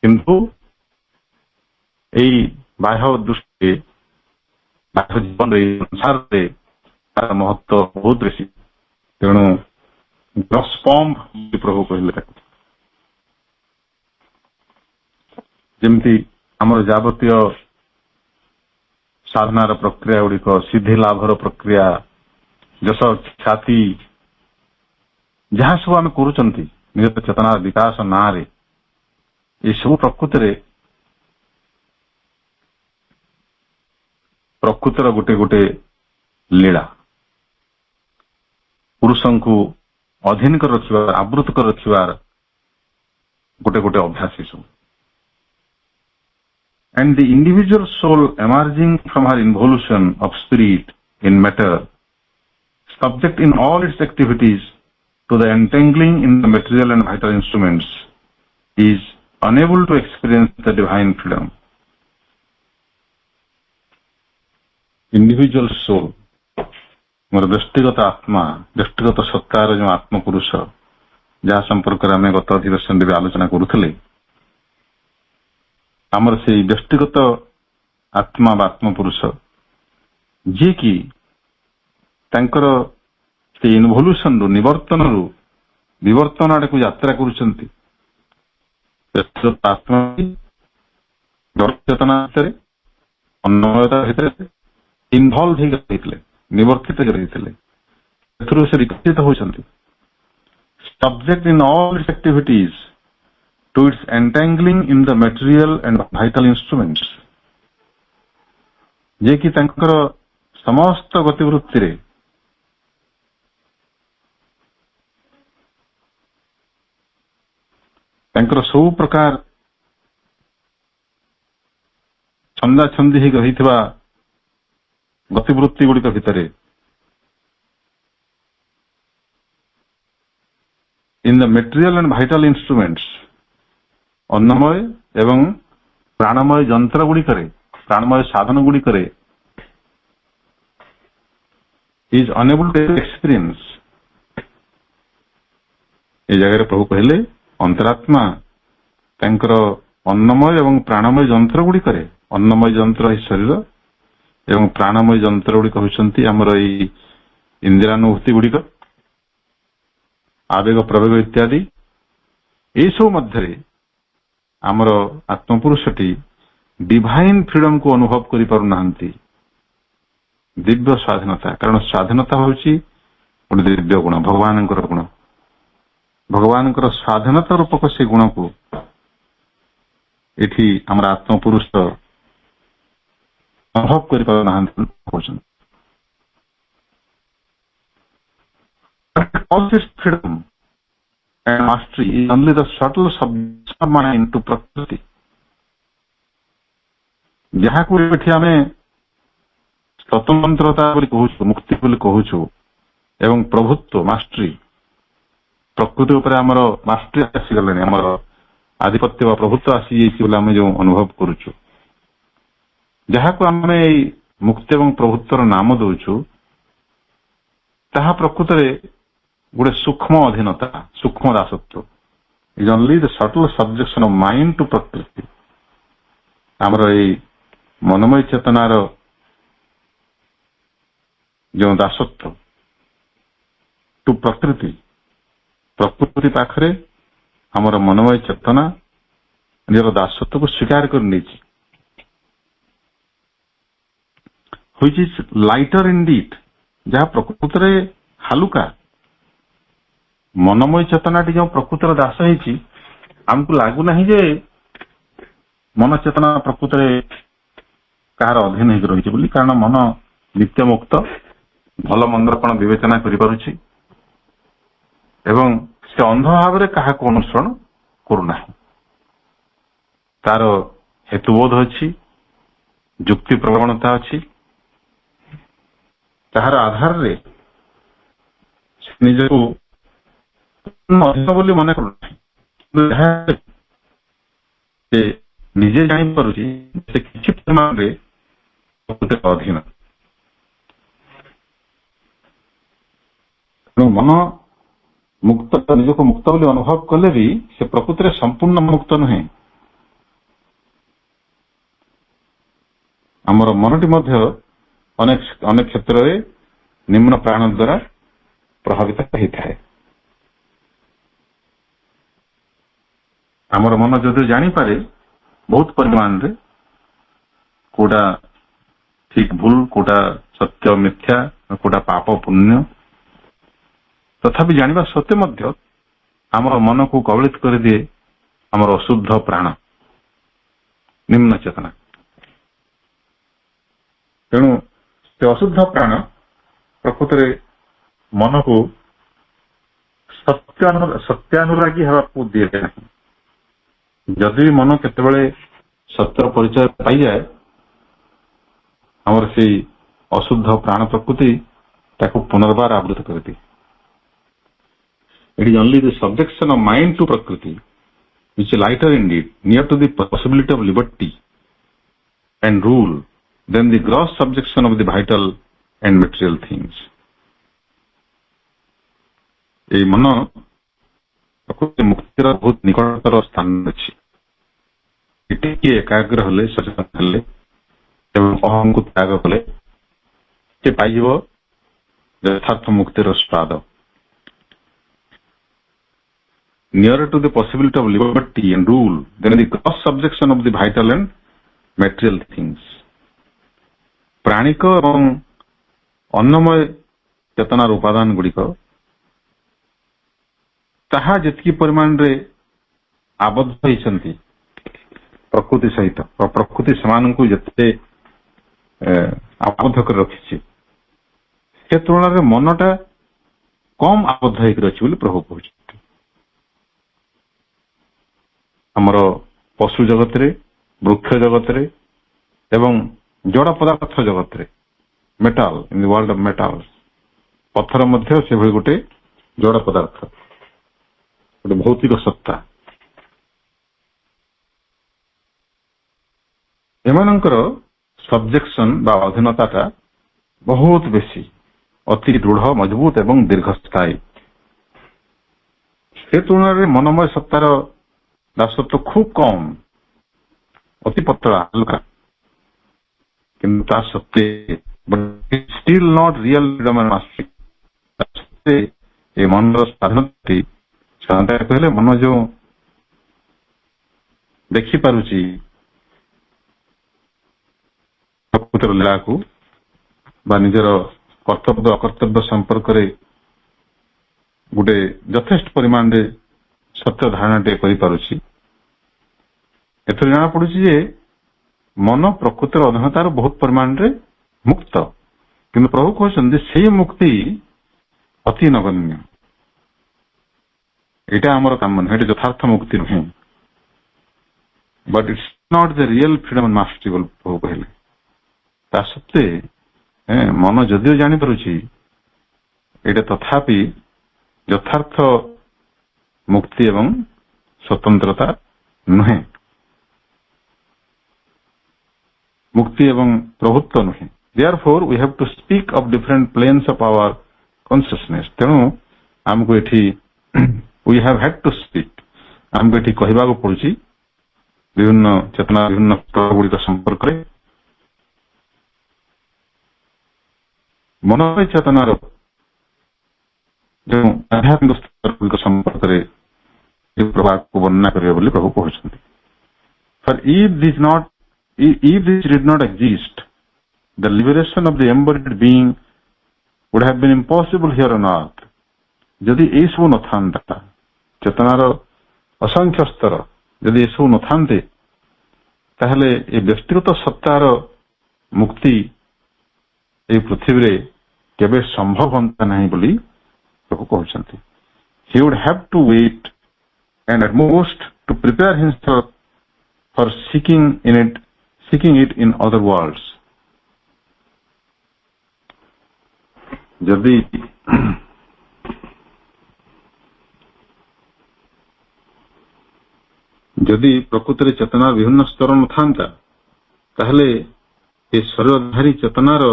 କିନ୍ତୁ ଏଇ ବାହ୍ୟ ଦୃଷ୍ଟିରେ, ବାହ୍ୟ ଜୀବନରେ, ସଂସାରରେ ତାର ମହତ୍ୱ ବହୁତ ବେଶୀ। ତେଣୁ ଗ୍ରସ୍ ପମ୍ପ ପ୍ରଭୁ କହିଲେ ତାକୁ। ଯେମିତି ଆମର ଯାବତୀୟ ସାଧନାର ପ୍ରକ୍ରିୟା ଗୁଡିକ, ସିଦ୍ଧି ଲାଭର ପ୍ରକ୍ରିୟା, ଯଶ ଖ୍ୟାତି, ଯାହା ସବୁ ଆମେ କରୁଛନ୍ତି ନିଜ ଚେତନାର ବିକାଶ ନାଁରେ, ଏସବୁ ପ୍ରକୃତିର ଗୋଟେ ଗୋଟେ ଲୀଳା, ପୁରୁଷଙ୍କୁ ଅଧୀନ କରି ରଖିବାର, ଆବୃତ କରି ରଖିବାର ଗୋଟେ ଗୋଟେ ଅଭ୍ୟାସ ଏସବୁ। And the individual soul emerging from her involution of spirit in matter, subject in all its activities to the entangling in the material and vital instruments, is unable to experience the divine freedom. Individual soul, ମୋର ବ୍ୟକ୍ତିଗତ ଆତ୍ମା, ବ୍ୟକ୍ତିଗତ ସତ୍ତାର ଯେଉଁ ଆତ୍ମପୁରୁଷ, ଯାହା ସମ୍ପର୍କରେ ଆମେ ଗତ ଅଧିବେଶନରେ ଆଲୋଚନା କରୁଥିଲେ, ଆମର ସେଇ ବ୍ୟକ୍ତିଗତ ଆତ୍ମା ବା ଆତ୍ମପୁରୁଷ, ଯିଏକି ତାଙ୍କର ସେଇ ଇନଭଲ୍ୟୁସନରୁ, ନିବର୍ତ୍ତନରୁ ବିବର୍ତ୍ତନ ଆଡକୁ ଯାତ୍ରା କରୁଛନ୍ତି। ବ୍ୟକ୍ତିଗତ ଆତ୍ମା ଚେତନା ଭିତରେ, ଅନ୍ନମୟତା ଭିତରେ ଇନଭଲ୍ଭ ହେଇକି ରହିଥିଲେ, ନିବର୍ତ୍ତିତ ହେଇକି ରହିଥିଲେ, ସେଥିରୁ ସେ ବିକଶିତ ହେଉଛନ୍ତି। Subject in all its activities to its entangling in the material and vital instruments, ଯେ କି ତାଙ୍କର ସମସ୍ତ ଗତିବୃତ୍ତିରେ ତାଙ୍କର ସବୁ ପ୍ରକାର ଛନ୍ଦାଛନ୍ଦି ହେଇକି ରହିଥିବା ଗତିବୃତ୍ତି ଗୁଡିକ ଭିତରେ in the material and vital instruments, ଅନ୍ନମୟ ଏବଂ ପ୍ରାଣମୟ ଯନ୍ତ୍ର ଗୁଡିକରେ, ପ୍ରାଣମୟ ସାଧନ ଗୁଡିକରେ is unable to experience। এই ଜାଗାରେ ପ୍ରଭୁ କହିଲେ, ଅନ୍ତରାତ୍ମା ତାଙ୍କର ଅନ୍ନମୟ ଏବଂ ପ୍ରାଣମୟ ଯନ୍ତ୍ର ଗୁଡିକରେ, ଅନ୍ନମୟ ଯନ୍ତ୍ର ଏହି ଶରୀର ଏବଂ ପ୍ରାଣମୟ ଯନ୍ତ୍ର ଗୁଡିକ ହେଉଛନ୍ତି ଆମର ଏଇ ଇନ୍ଦ୍ରିୟାନୁଭୂତି ଗୁଡିକ, ଆବେଗ ପ୍ରବେଗ ଇତ୍ୟାଦି। ଏଇସବୁ ମଧ୍ୟରେ ଆମର ଆତ୍ମପୁରୁଷଟି ଡିଭାଇନ ଫ୍ରିଡମକୁ ଅନୁଭବ କରିପାରୁନାହାନ୍ତି, ଦିବ୍ୟ ସ୍ୱାଧୀନତା। କାରଣ ସ୍ୱାଧୀନତା ହେଉଛି ଗୋଟେ ଦିବ୍ୟ ଗୁଣ, ଭଗବାନଙ୍କର ଗୁଣ। ଭଗବାନଙ୍କର ସ୍ୱାଧୀନତା ରୂପକ ସେ ଗୁଣକୁ ଏଠି ଆମର ଆତ୍ମପୁରୁଷ ଅନୁଭବ କରିପାରୁନାହାନ୍ତି କହୁଛନ୍ତି। All this freedom and mastery is only the subtle subjection of mind to ପ୍ରକୃତି। ଯାହାକୁ ଏଠି ଆମେ ସ୍ୱତନ୍ତ୍ରତା ବୋଲି କହୁଛୁ, ମୁକ୍ତି ବୋଲି କହୁଛୁ, ଏବଂ ପ୍ରଭୁତ୍ୱ ମାଷ୍ଟ୍ରି, ପ୍ରକୃତି ଉପରେ ଆମର ମାଷ୍ଟ୍ରି ଆସିଗଲାଣି, ଆମର ଆଧିପତ୍ୟ ବା ପ୍ରଭୁତ୍ୱ ଆସିଯାଇଛି ବୋଲି ଆମେ ଯେଉଁ ଅନୁଭବ କରୁଛୁ, ଯାହାକୁ ଆମେ ଏଇ ମୁକ୍ତି ଏବଂ ପ୍ରଭୁତ୍ୱର ନାମ ଦଉଛୁ, ତାହା ପ୍ରକୃତରେ ଗୋଟେ ସୂକ୍ଷ୍ମ ଅଧୀନତା, ସୂକ୍ଷ୍ମ ଦାସତ୍ୱ। Is only the subtle subjection of mind to ପ୍ରକୃତି। ଆମର ଏଇ ମନମୟ ଚେତନାର ଯେଉଁ ଦାସତ୍ୱ ଟୁ ପ୍ରକୃତି, ପ୍ରକୃତି ପାଖରେ ଆମର ମନମୟ ଚେତନା ନିଜର ଦାସତ୍ୱକୁ ସ୍ୱୀକାର କରି ନେଇଛି। which is lighter indeed, ଯାହା ପ୍ରକୃତରେ ହାଲୁକା। ମନମୟ ଚେତନାଟି ଯେଉଁ ପ୍ରକୃତିର ଦାସ ହେଇଛି, ଆମକୁ ଲାଗୁନାହିଁ ଯେ ମନ ଚେତନା ପ୍ରକୃତରେ କାହାର ଅଧୀନ ହେଇକି ରହିଛି ବୋଲି, କାରଣ ମନ ନିତ୍ୟ ମୁକ୍ତ, ଭଲ ମନ୍ଦର କଣ ବିବେଚନା କରିପାରୁଛି ଏବଂ ସେ ଅନ୍ଧ ଭାବରେ କାହାକୁ ଅନୁସରଣ କରୁନାହିଁ। ତାର ହେତୁବୋଧ ଅଛି, ଯୁକ୍ତି ପ୍ରବଣତା ଅଛି, ତାହାର ଆଧାରରେ ନିଜକୁ ଅଧୀନ ବୋଲି ମନେ କରୁନାହିଁ। ସେ ନିଜେ ଜାଣିପାରୁଛି ସେ କିଛି ପରିମାଣରେ ଅଧୀନ। ତେଣୁ ମନ ମୁକ୍ତ, ନିଜକୁ ମୁକ୍ତ ବୋଲି ଅନୁଭବ କଲେ ବି ସେ ପ୍ରକୃତିରେ ସମ୍ପୂର୍ଣ୍ଣ ମୁକ୍ତ ନୁହେଁ। ଆମର ମନଟି ମଧ୍ୟ ଅନେକ କ୍ଷେତ୍ରରେ ନିମ୍ନ ପ୍ରାଣ ଦ୍ୱାରା ପ୍ରଭାବିତ ହେଇଥାଏ। ଆମର ମନ ଯଦି ଜାଣିପାରେ ବହୁତ ପରିମାଣରେ କୋଉଟା ଠିକ ଭୁଲ, କୋଉଟା ସତ୍ୟ ମିଥ୍ୟା, କୋଉଟା ପାପ ପୁଣ୍ୟ, ତଥାପି ଜାଣିବା ସତ୍ତ୍ୱେ ମଧ୍ୟ ଆମର ମନକୁ କବଳିତ କରିଦିଏ ଆମର ଅଶୁଦ୍ଧ ପ୍ରାଣ, ନିମ୍ନ ଚେତନା। ତେଣୁ ସେ ଅଶୁଦ୍ଧ ପ୍ରାଣ ପ୍ରକୃତରେ ମନକୁ ସତ୍ୟାନୁରାଗୀ ହେବାକୁ ଦିଏ ନାହିଁ। ଯଦି ମନ କେତେବେଳେ ସତ୍ୟର ପରିଚୟ ପାଇଯାଏ, ଆମର ସେଇ ଅଶୁଦ୍ଧ ପ୍ରାଣ ପ୍ରକୃତି ତାକୁ ପୁନର୍ବାର ଆବୃତ କରିଦିଏ। It is only the subjection of mind to Prakriti, which is lighter indeed, near to the possibility of liberty and rule, than the gross subjection of the vital and material things. এই ମନ ପ୍ରକୃତି ମୁକ୍ତିର ବହୁତ ନିକଟତର ସ୍ଥାନ ଅଛି। ଟିକିଏ ଏକାଗ୍ର ହେଲେ, ସଚେତନ ହେଲେ ଏବଂ ଅହଂକୁ ତ୍ୟାଗ କଲେ ସେ ପାଇଯିବ ଯଥାର୍ଥ ମୁକ୍ତିର ସ୍ୱାଦ। Nearer to the possibility of liberty and rule than the gross subjection of the vital and material things. ପ୍ରାଣିକ ଏବଂ ଅନ୍ନମୟ ଚେତନାର ଉପାଦାନ ଗୁଡିକ ତାହା ଯେତିକି ପରିମାଣରେ ଆବଦ୍ଧ ହେଇଛନ୍ତି ପ୍ରକୃତି ସହିତ, ପ୍ରକୃତି ସେମାନଙ୍କୁ ଯେତେ ଆବଦ୍ଧ କରି ରଖିଛି, ସେ ତୁଳନାରେ ମନଟା କମ ଆବଦ୍ଧ ହେଇକି ଅଛି ବୋଲି ପ୍ରଭୁ କହୁଛନ୍ତି। ଆମର ପଶୁ ଜଗତରେ, ବୃକ୍ଷ ଜଗତରେ ଏବଂ ଜଡ଼ ପଦାର୍ଥ ଜଗତରେ, metal, in the world of metals, ପଥର ମଧ୍ୟ ସେଭଳି ଗୋଟେ ଜଡ଼ ପଦାର୍ଥ, ଗୋଟେ ଭୌତିକ ସତ୍ତା। ଏମାନଙ୍କର ସବଜେକ୍ସନ ବା ଅଧୀନତାଟା ବହୁତ ବେଶୀ, ଅତି ଦୃଢ଼, ମଜବୁତ ଏବଂ ଦୀର୍ଘସ୍ଥାୟୀ। ସେ ତୁଳନାରେ ମନମୟ ସତ୍ତାର ଦାସତ୍ୱ ଖୁବ କମ, ଅତି ପତଳା, ହାଲକା। କିନ୍ତୁ ତା ସତ୍ତ୍ୱେ still not real freedom and mastery। ଏ ମନର ସ୍ୱାଧୀନତା, ସ୍ୱାଧୀନତା କହିଲେ ମନ ଯୋଉ ଦେଖିପାରୁଛି ପ୍ରକୃତିର ଲୀଳାକୁ ବା ନିଜର କର୍ତ୍ତବ୍ୟ ଅକର୍ତ୍ତବ୍ୟ ସମ୍ପର୍କରେ गोटे यथेष्ट परिमाण रे सत्य धारणाटे करिपारुछि एथर जाना पड़ुछि जे मन प्रकृतिर अधीनतार बहुत परिमाण रे मुक्त किंतु प्रभु कहते से मुक्ति अति नगण्य एटा हमर काम मन हेटे यथार्थ मुक्ति नुहे but it's not the real freedom and mastery बोल प्रभु कहले ता सत्ते मन जदिओ जानि परुछि एटा तथापि यथार्थ मुक्ति एवं स्वतंत्रता नुहे मुक्ति एवं प्रभुत्व नुहे therefore we have to speak of different planes of our consciousness तेणु हमको एठी we have had to speak हमको एठी कहबा को पड़ुछि विभिन्न चेतना विभिन्न गुड़िक संपर्क रे मनोमय चेतनार जो आध्यात्मिक स्तर गुड़िक संपर्क रे प्रभाव को वर्णना करिवे बोली प्रभु कहउछन्ति for if this did not exist the liberation of the embodied being would have been impossible here on earth जदि ए सब न थांता चेतनार असंख्य स्तर जदि ए सब न थांते ताहले ए व्यक्तिगत सत्तार मुक्ति ए पृथ्वी रे केबे संभव होता नहीं बोली प्रभु कहउछन्ति he would have to wait and at most to prepare himself for seeking it in other worlds जदि प्रकृति चेतना विभिन्न स्तर न था ताहले ए शरीरधारी चेतनार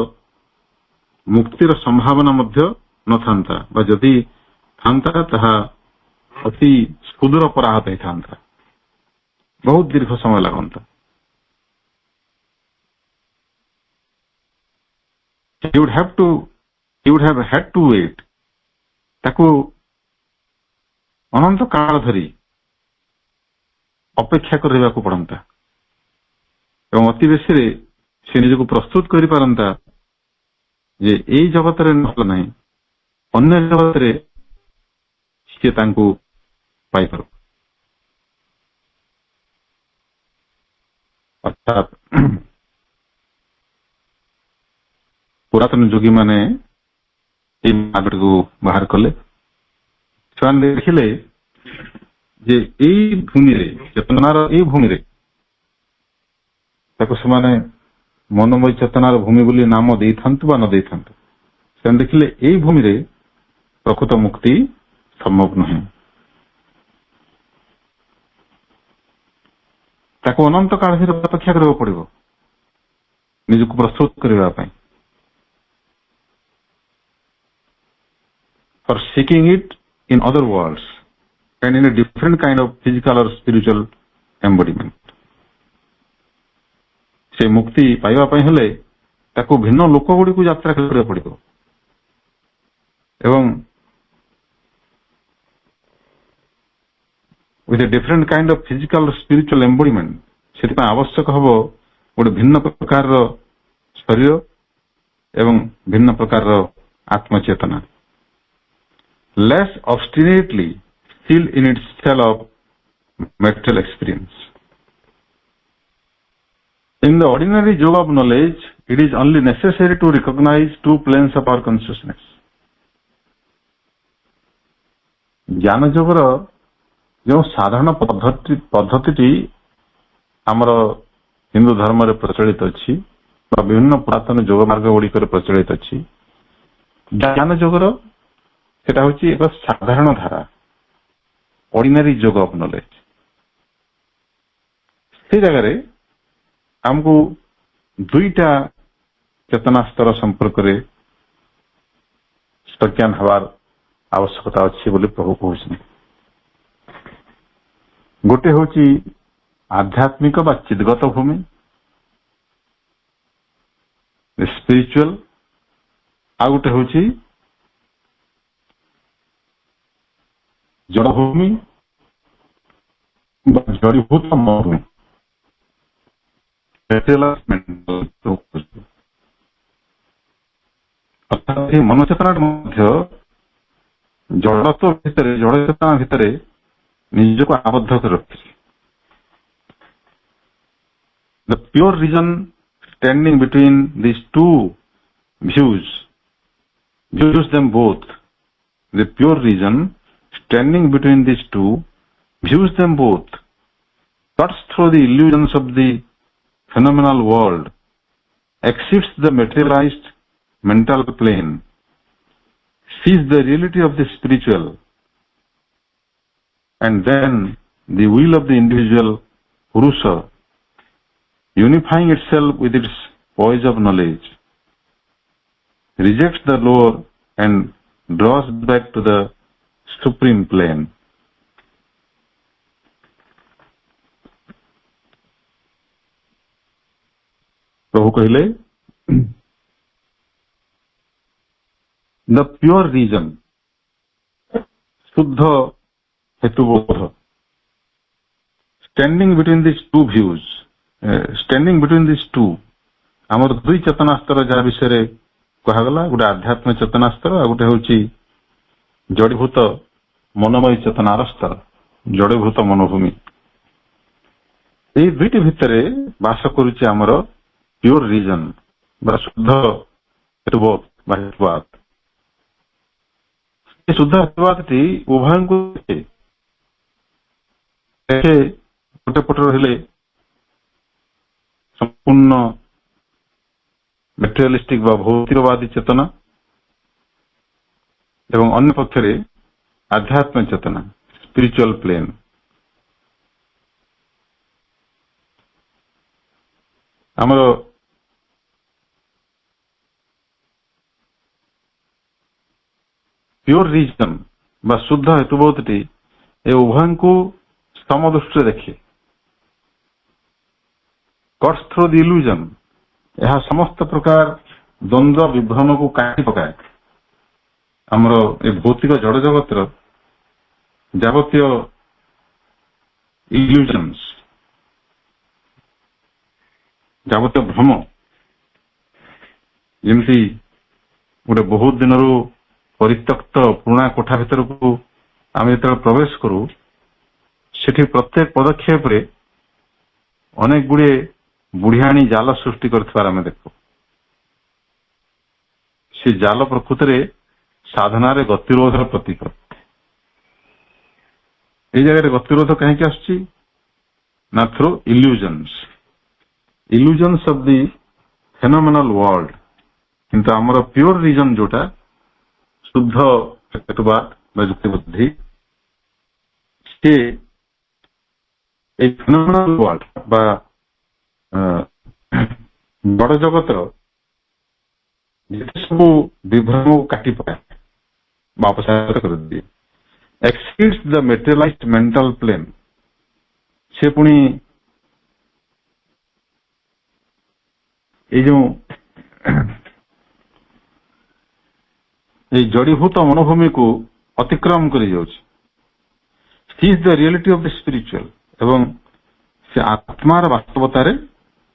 मुक्तिर संभावना मध्य न था जदि था ताहा अति सुदूर अपराहत होता बहुत दीर्घ समय लगता he would have had to wait ताकू अनंत काल धरी अपेक्षा करने को पड़ता एवं अति बेसी रे से निज को प्रस्तुत करि पारंता जे एई जगत रे नहल नहीं अन्य जगत रे से तांको पाई पारो अर्थात पुरातन जोगी माने मार्ग को बाहर कले देखिले जे एई भूमि रे चेतनार एई भूमि रे ताको समाने मनोमय चेतनार भूमि बोली नाम देइथांतु बा न देइथांतु से देखिले एई भूमि रे प्रकृत मुक्ति संभव नहीं ताको अनंत काल धरि अपेक्षा करबा पड़िबो निजको प्रस्तुत करबा पई for seeking it in other worlds and in a different kind of physical or spiritual embodiment से मुक्ति पाइबा पई हेले ताको भिन्न लोक गुडी को यात्रा करबा पड़िबो एवं with a different kind of physical or spiritual embodiment से आवश्यक हबो गोटे भिन्न प्रकार शरीर एवं भिन्न प्रकार आत्मचेतना less obstinately still in its shell of material experience. In the ordinary yoga of knowledge, it is only necessary to recognize two planes of our consciousness. ज्ञान योगर जो साधारण पद्धति आमर हिंदू धर्म रे प्रचलित अछि विभिन्न पुरातन योग मार्ग गुड़िक प्रचलित अछि ज्ञान योगर सेटा होची एक साधारण धारा ऑर्डिनरी योग ऑफ नॉलेज से जगह रे हमको दुईटा चेतना स्तर संपर्क रे सज्ञान हवार आवश्यकता अछि बोली प्रभु कहउछन गोटे होची आध्यात्मिक बा चिदगत भूमि स्पिरिचुअल आ गोटे होची जड़भूमि जड़ीभूत मरुभूमि अर्थात मनोचेतना मध्य ଜଡ଼ତ୍ୱ ଭିତରେ ଜଡ଼ ଚେତନା ଭିତରେ ନିଜକୁ ଆବଦ୍ଧ କରି ରଖିଛି। The pure reason standing between these two views views them both. The pure reason standing between these two views them both, cuts through the illusions of the phenomenal world, exceeds the materialized mental plane, sees the reality of the spiritual, and then the will of the individual Purusha, unifying itself with its poise of knowledge, rejects the lower and draws back to the supreme plane. प्रभु कहले the pure reason, शुद्ध हेतुबोध, standing between this two views, standing between this two, आमर दुई चेतना स्तर जहाँ विषय कहगला, गोटे आध्यात्मिक चेतना स्तर आ गोटे हूँ जड़ीभूत मनोमय चेतनार स्तर, जड़ीभूत मनोभूमि। ये दुईटी भितर बास करुचे आमर प्योर रीजन बा शुद्ध हेतुबोध बा हेतुवाद। शुद्ध हेतुवाद टी उभय को गोटे पट रही संपूर्ण मेटेरियलिस्टिक बा भौतिकवादी चेतना एवं अन्य पक्षरे आध्यात्मिक चेतना स्पिरिचुअल प्लेन। आमर प्योर रीजन बा शुद्ध हेतुबोधटी ए उभय को समदृष्टि देखे, कट्स थ्रू द इल्यूजन, यह समस्त प्रकार द्वंद्व विभ्रम को काटी पकाए। आमर ए भौतिक जड़ जगतर जावतीय इल्यूजन्स, जावतीय भ्रम, जमती गोटे बहुत दिन परित्यक्त पुराणा कोठा भीतर को आम जो प्रवेश करूँ, सेठी प्रत्येक पदक्षेप रे अनेक गुड़े बुढ़ियाणी जाल सृष्टि कर देखो। से जाल प्रकृत रे साधना रे गतिरोध प्रतीक। ये जगह गतिरोध कहीं आसुची ना through illusions, illusions of the phenomenal world. किंतु आमर प्योर रीजन जोटा शुद्ध हेतुवाद बा युक्ति बुद्धि, से फेनोमेनल वर्ल्ड बा बड़ जगतर जिते सब विभ्रम को काटी पकाए अपसार कर दिए, exceeds the materialised mental plane. से पुणी ये जो जड़ीभूत मनोभूमि को अतिक्रम कर seize the reality of the spiritual, एवं से आत्मार वास्तवता रे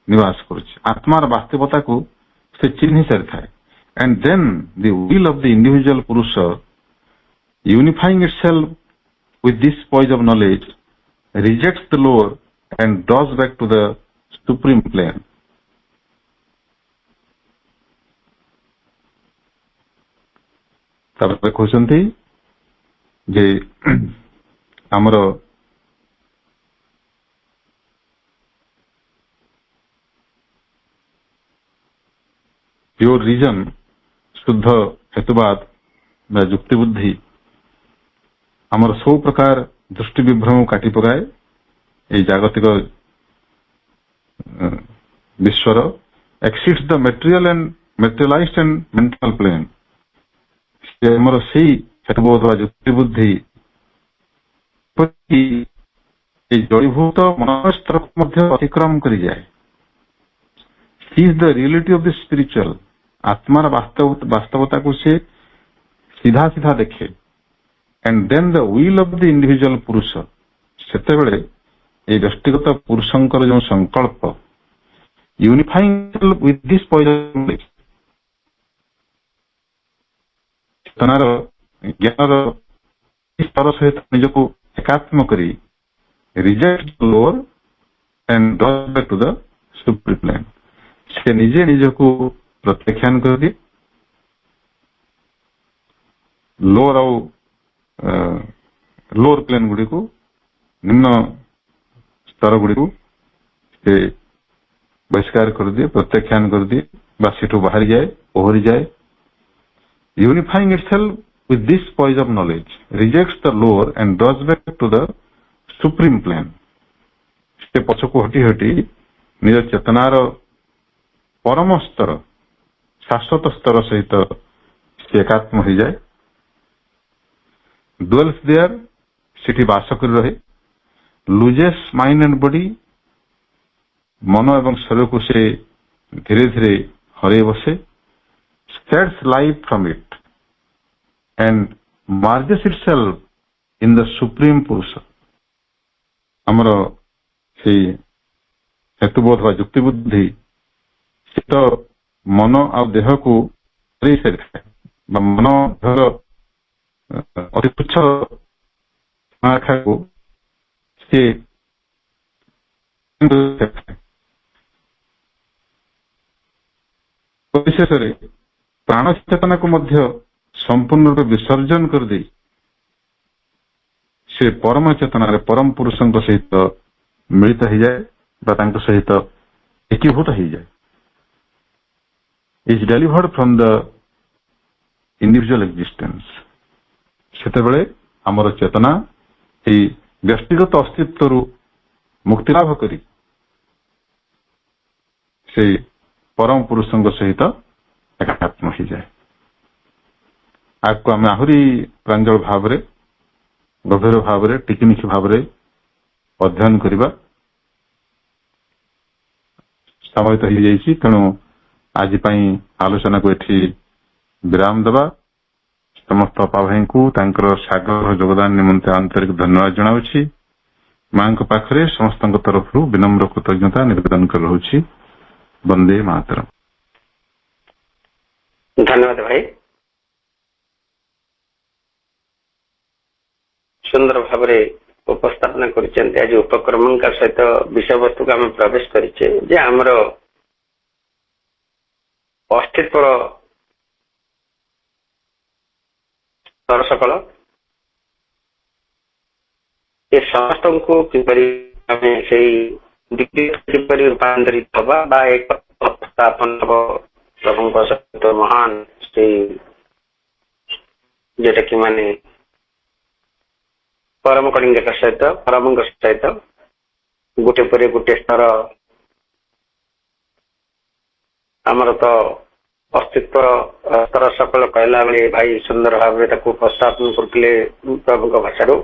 निवास करुछि। आत्मार वास्तवता को से चिन्ह सारी थाए। And then the will of the individual पुरुष unifying itself with this poise of knowledge rejects the lower and draws back to the supreme plane. तापर कहते जे आमर प्योर रीजन शुद्ध हेतुवाद बा युक्ति बुद्धि आमर सब प्रकार दृष्टि विभ्रम काटी पकाए। ये जागतिक विश्वर exceeds the material and materialized and mental plane. आमर से हेतुबोध बा युक्ति बुद्धि जड़ीभूत मन स्तर को अतिक्रम कर जाए। Sees the reality of the spiritual, आत्मार वास्तवता को से सीधा सीधा देखे। And then the will of the individual पुरुष, सेते बेले ए व्यक्तिगत पुरुषंकर जो संकल्प यूनिफाइंग विथ दिस पॉइजन, चेतनार ज्ञानर ସ୍ତର ସହିତ ନିଜକୁ ଏକାତ୍ମ କରି reject lower and goes back to the supreme plane. ସେ ନିଜେ ନିଜକୁ ପ୍ରତ୍ୟାଖ୍ୟାନ କରିଦିଏ ଲୋଅର ଆଉ ଲୋଅର ପ୍ଲେନ ଗୁଡିକୁ ନିମ୍ନ ସ୍ତର ଗୁଡିକୁ ସେ ବହିଷ୍କାର କରିଦିଏ ପ୍ରତ୍ୟାଖ୍ୟାନ କରିଦିଏ ବା ସେଠୁ ବାହାରିଯାଏ ଓହରିଯାଏ unifying itself with this poise of knowledge rejects the lower and draws back to the supreme plane. ସେ ପଛକୁ ହଟି ହଟି ନିଜ ଚେତନାର ପରମ ସ୍ତର ଶାଶ୍ୱତ ସ୍ତର ସହିତ ସେ ଏକାତ୍ମ ହୋଇଯାଏ dwells there ସେଠି ବାସ କରି ରହେ loses mind and body ମନ ଏବଂ ଶରୀରକୁ ସେ ଧୀରେ ଧୀରେ ହରେଇ ବସେ sheds life from it and merges itself in the supreme Purusha. ଆମର ସେଇ ହେତୁବୋଧ ବା ଯୁକ୍ତି ବୁଦ୍ଧି ସେ ତ ମନ ଆଉ ଦେହକୁ ହରେଇ ସାରିଥାଏ ବା ମନ ଦେହର ଅତି ତୁଚ୍ଛ ରେଖାକୁ ସେ ପରିଶେଷରେ ପ୍ରାଣ ଚେତନାକୁ ମଧ୍ୟ ସମ୍ପୂର୍ଣ୍ଣ ରୂପେ ବିସର୍ଜନ କରିଦେଇ ସେ ପରମ ଚେତନାରେ ପରମ ପୁରୁଷଙ୍କ ସହିତ ମିଳିତ ହେଇଯାଏ ବା ତାଙ୍କ ସହିତ ଏକୀଭୂତ ହେଇଯାଏ is delivered from the individual existence. ସେତେବେଳେ ଆମର ଚେତନା ଏହି ବ୍ୟକ୍ତିଗତ ଅସ୍ତିତ୍ୱରୁ ମୁକ୍ତି ଲାଭ କରି ସେ ପରମ ପୁରୁଷଙ୍କ ସହିତ ଏକାତ୍ମ ହେଇଯାଏ ଆଗକୁ ଆମେ ଆହୁରି ପ୍ରାଞ୍ଜଳ ଭାବରେ ଗଭୀର ଭାବରେ ଟିକିନିଖି ଭାବରେ ଅଧ୍ୟୟନ କରିବା ସମୟ ତ ହେଇଯାଇଛି ତେଣୁ ଆଜି ପାଇଁ ଆଲୋଚନାକୁ ଏଠି ବିରାମ ଦେବା ସମସ୍ତ ଅପା ଭାଇଙ୍କୁ ତାଙ୍କର ସାଗର ଯୋଗଦାନ ନିମନ୍ତେ ଆନ୍ତରିକ ଧନ୍ୟବାଦ ଜଣାଉଛି ମାଙ୍କ ପାଖରେ ସମସ୍ତଙ୍କ ତରଫରୁ ବିନମ୍ର କୃତଜ୍ଞତା ନିବେଦନ କରି ରହୁଛି ବନ୍ଦେ ମାତରମ୍। ଧନ୍ୟବାଦ ଭାଇ ସୁନ୍ଦର ଭାବରେ ଉପସ୍ଥାପନ କରିଛନ୍ତି ଆଜି ଉପକ୍ରମଙ୍କ ସହିତ ବିଷୟବସ୍ତୁକୁ ଆମେ ପ୍ରବେଶ କରିଛେ ଯେ ଆମର ଅସ୍ତିତ୍ୱର ସ୍ତର ସକଳ ଏ ସମସ୍ତଙ୍କୁ କିପରି ଆମେ ସେଇ କିପରି ରୂପାନ୍ତରିତ ହବା ବା ଏକ ସ୍ଥାପନ ହବ ପ୍ରଭୁଙ୍କ ସହିତ ମହାନ ସେଇ ଯୋଉଟା କି ମାନେ ପରମ କଳିଙ୍ଗଙ୍କ ସହିତ ପରମଙ୍କ ସହିତ ଗୋଟେ ପରେ ଗୋଟେ ସ୍ତର ଆମର ତ ଅସ୍ତିତ୍ୱ ସ୍ତର ସକଳ କହିଲା ବେଳେ ଭାଇ ସୁନ୍ଦର ଭାବରେ ତାକୁ ଉପସ୍ଥାପନ କରୁଥିଲେ ପ୍ରଭୁଙ୍କ ଭାଷାରୁ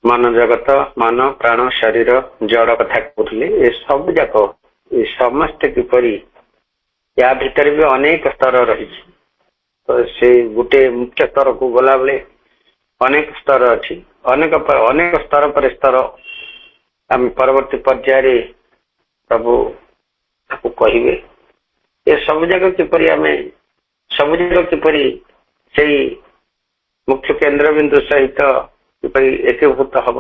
ମନ ଜଗତ ମନ ପ୍ରାଣ ଶରୀର ଜଡ଼ କଥା କହୁଥିଲେ ଏ ସବୁ ଯାକ ଏ ସମସ୍ତେ କିପରି ୟା ଭିତରେ ବି ଅନେକ ସ୍ତର ରହିଛି ତ ସେ ଗୋଟେ ମୁଖ୍ୟ ସ୍ତରକୁ ଗଲାବେଳେ ଅନେକ ସ୍ତର ଅଛି ଅନେକ ସ୍ତର ପରେ ସ୍ତର ଆମେ ପରବର୍ତ୍ତୀ ପର୍ଯ୍ୟାୟରେ ପ୍ରଭୁ ତାକୁ କହିବେ ଏ ସବୁ ଯାକ କିପରି ଆମେ ସବୁ ଯାକ କିପରି ସେଇ ମୁଖ୍ୟ କେନ୍ଦ୍ରବିନ୍ଦୁ ସହିତ କିପରି ଏକୀଭୂତ ହବ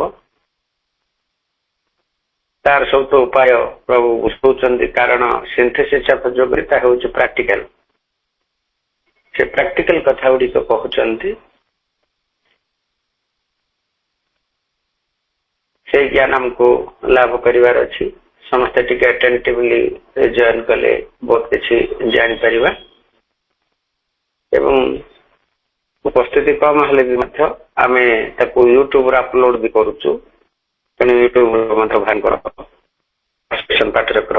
ତାର ସବୁ ଉପାୟ ପ୍ରଭୁ ବୁଝାଉଛନ୍ତି କାରଣ ସିନ୍ଥେସିସ୍ ଅଫ୍ ଯୋଗରେ ତାହା ହେଉଛି ପ୍ରାକ୍ଟିକାଲ ସେ ପ୍ରାକ୍ଟିକାଲ କଥା ଗୁଡ଼ିକ କହୁଛନ୍ତି ସେଇ ଜ୍ଞାନ ଆମକୁ ଲାଭ କରିବାର ଅଛି ସମସ୍ତେ ଟିକେ ଆଟେଣ୍ଟିଭଲି ଜଏନ୍ କଲେ ବହୁତ କିଛି ଜାଣିପାରିବା ଏବଂ ଉପସ୍ଥିତି କମ ହେଲେ ବି ମଧ୍ୟ ଆମେ ତାକୁ ୟୁଟ୍ୟୁବରେ ଅପଲୋଡ ବି କରୁଛୁ ତେଣୁ ୟୁଟ୍ୟୁବ ମଧ୍ୟ ଭାଇଙ୍କର ପାଠରକର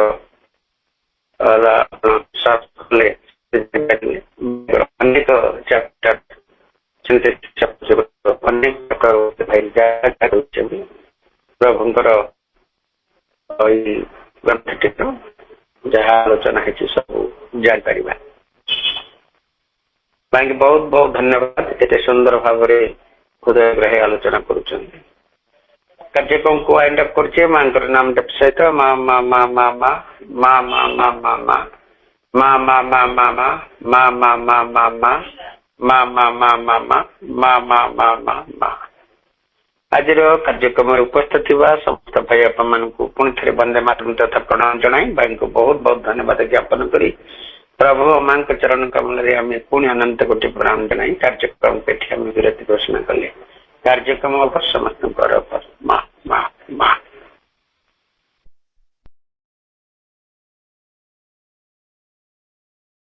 ଅନେକ ଚାପ୍ଟର ଅନେକ ଭାଇ ପ୍ରଭୁଙ୍କର ଏଇ ଗ୍ରନ୍ଥଟିର ଯାହା ଆଲୋଚନା ହେଇଛି ସବୁ ଜାଣିପାରିବା କାହିଁକି ବହୁତ ବହୁତ ଧନ୍ୟବାଦ ଏତେ ସୁନ୍ଦର ଭାବରେ ହୃଦୟଗ୍ରାହୀ ଆଲୋଚନା କରୁଛନ୍ତି କାର୍ଯ୍ୟକ୍ରମକୁ ୱାଇଣ୍ଡ ଅପ୍ କରୁଛେ ମାଙ୍କର ନାମ ଜପ ସହିତ ମା ମା ମା ମା ମା ମା ମା ମା ମା ମା ମା ମା ମା ମା ମା ମା ମା ମା ମା ମା ମା ମା ମା ମା ମା ମା ମା ମା ମା। ଆଜିର କାର୍ଯ୍ୟକ୍ରମରେ ଉପସ୍ଥିତ ଥିବା ସମସ୍ତ ଭାଇ ଆପଣମାନଙ୍କୁ ପୁଣି ଥରେ ବନ୍ଦେ ମାତରମ୍ ତଥା ପ୍ରଣାମ ଜଣାଇ ଭାଇଙ୍କୁ ବହୁତ ବହୁତ ଧନ୍ୟବାଦ ଜ୍ଞାପନ କରି ପ୍ରଭୁ ମାଙ୍କ ଚରଣ କମଳରେ ଆମେ ପୁଣି ଅନନ୍ତ କୋଟି ପ୍ରଣାମ ଜଣାଇ କାର୍ଯ୍ୟକ୍ରମ ଏଠି ଆମେ ବିରତି ଘୋଷଣା କଲେ। କାର୍ଯ୍ୟକ୍ରମ ସମସ୍ତଙ୍କର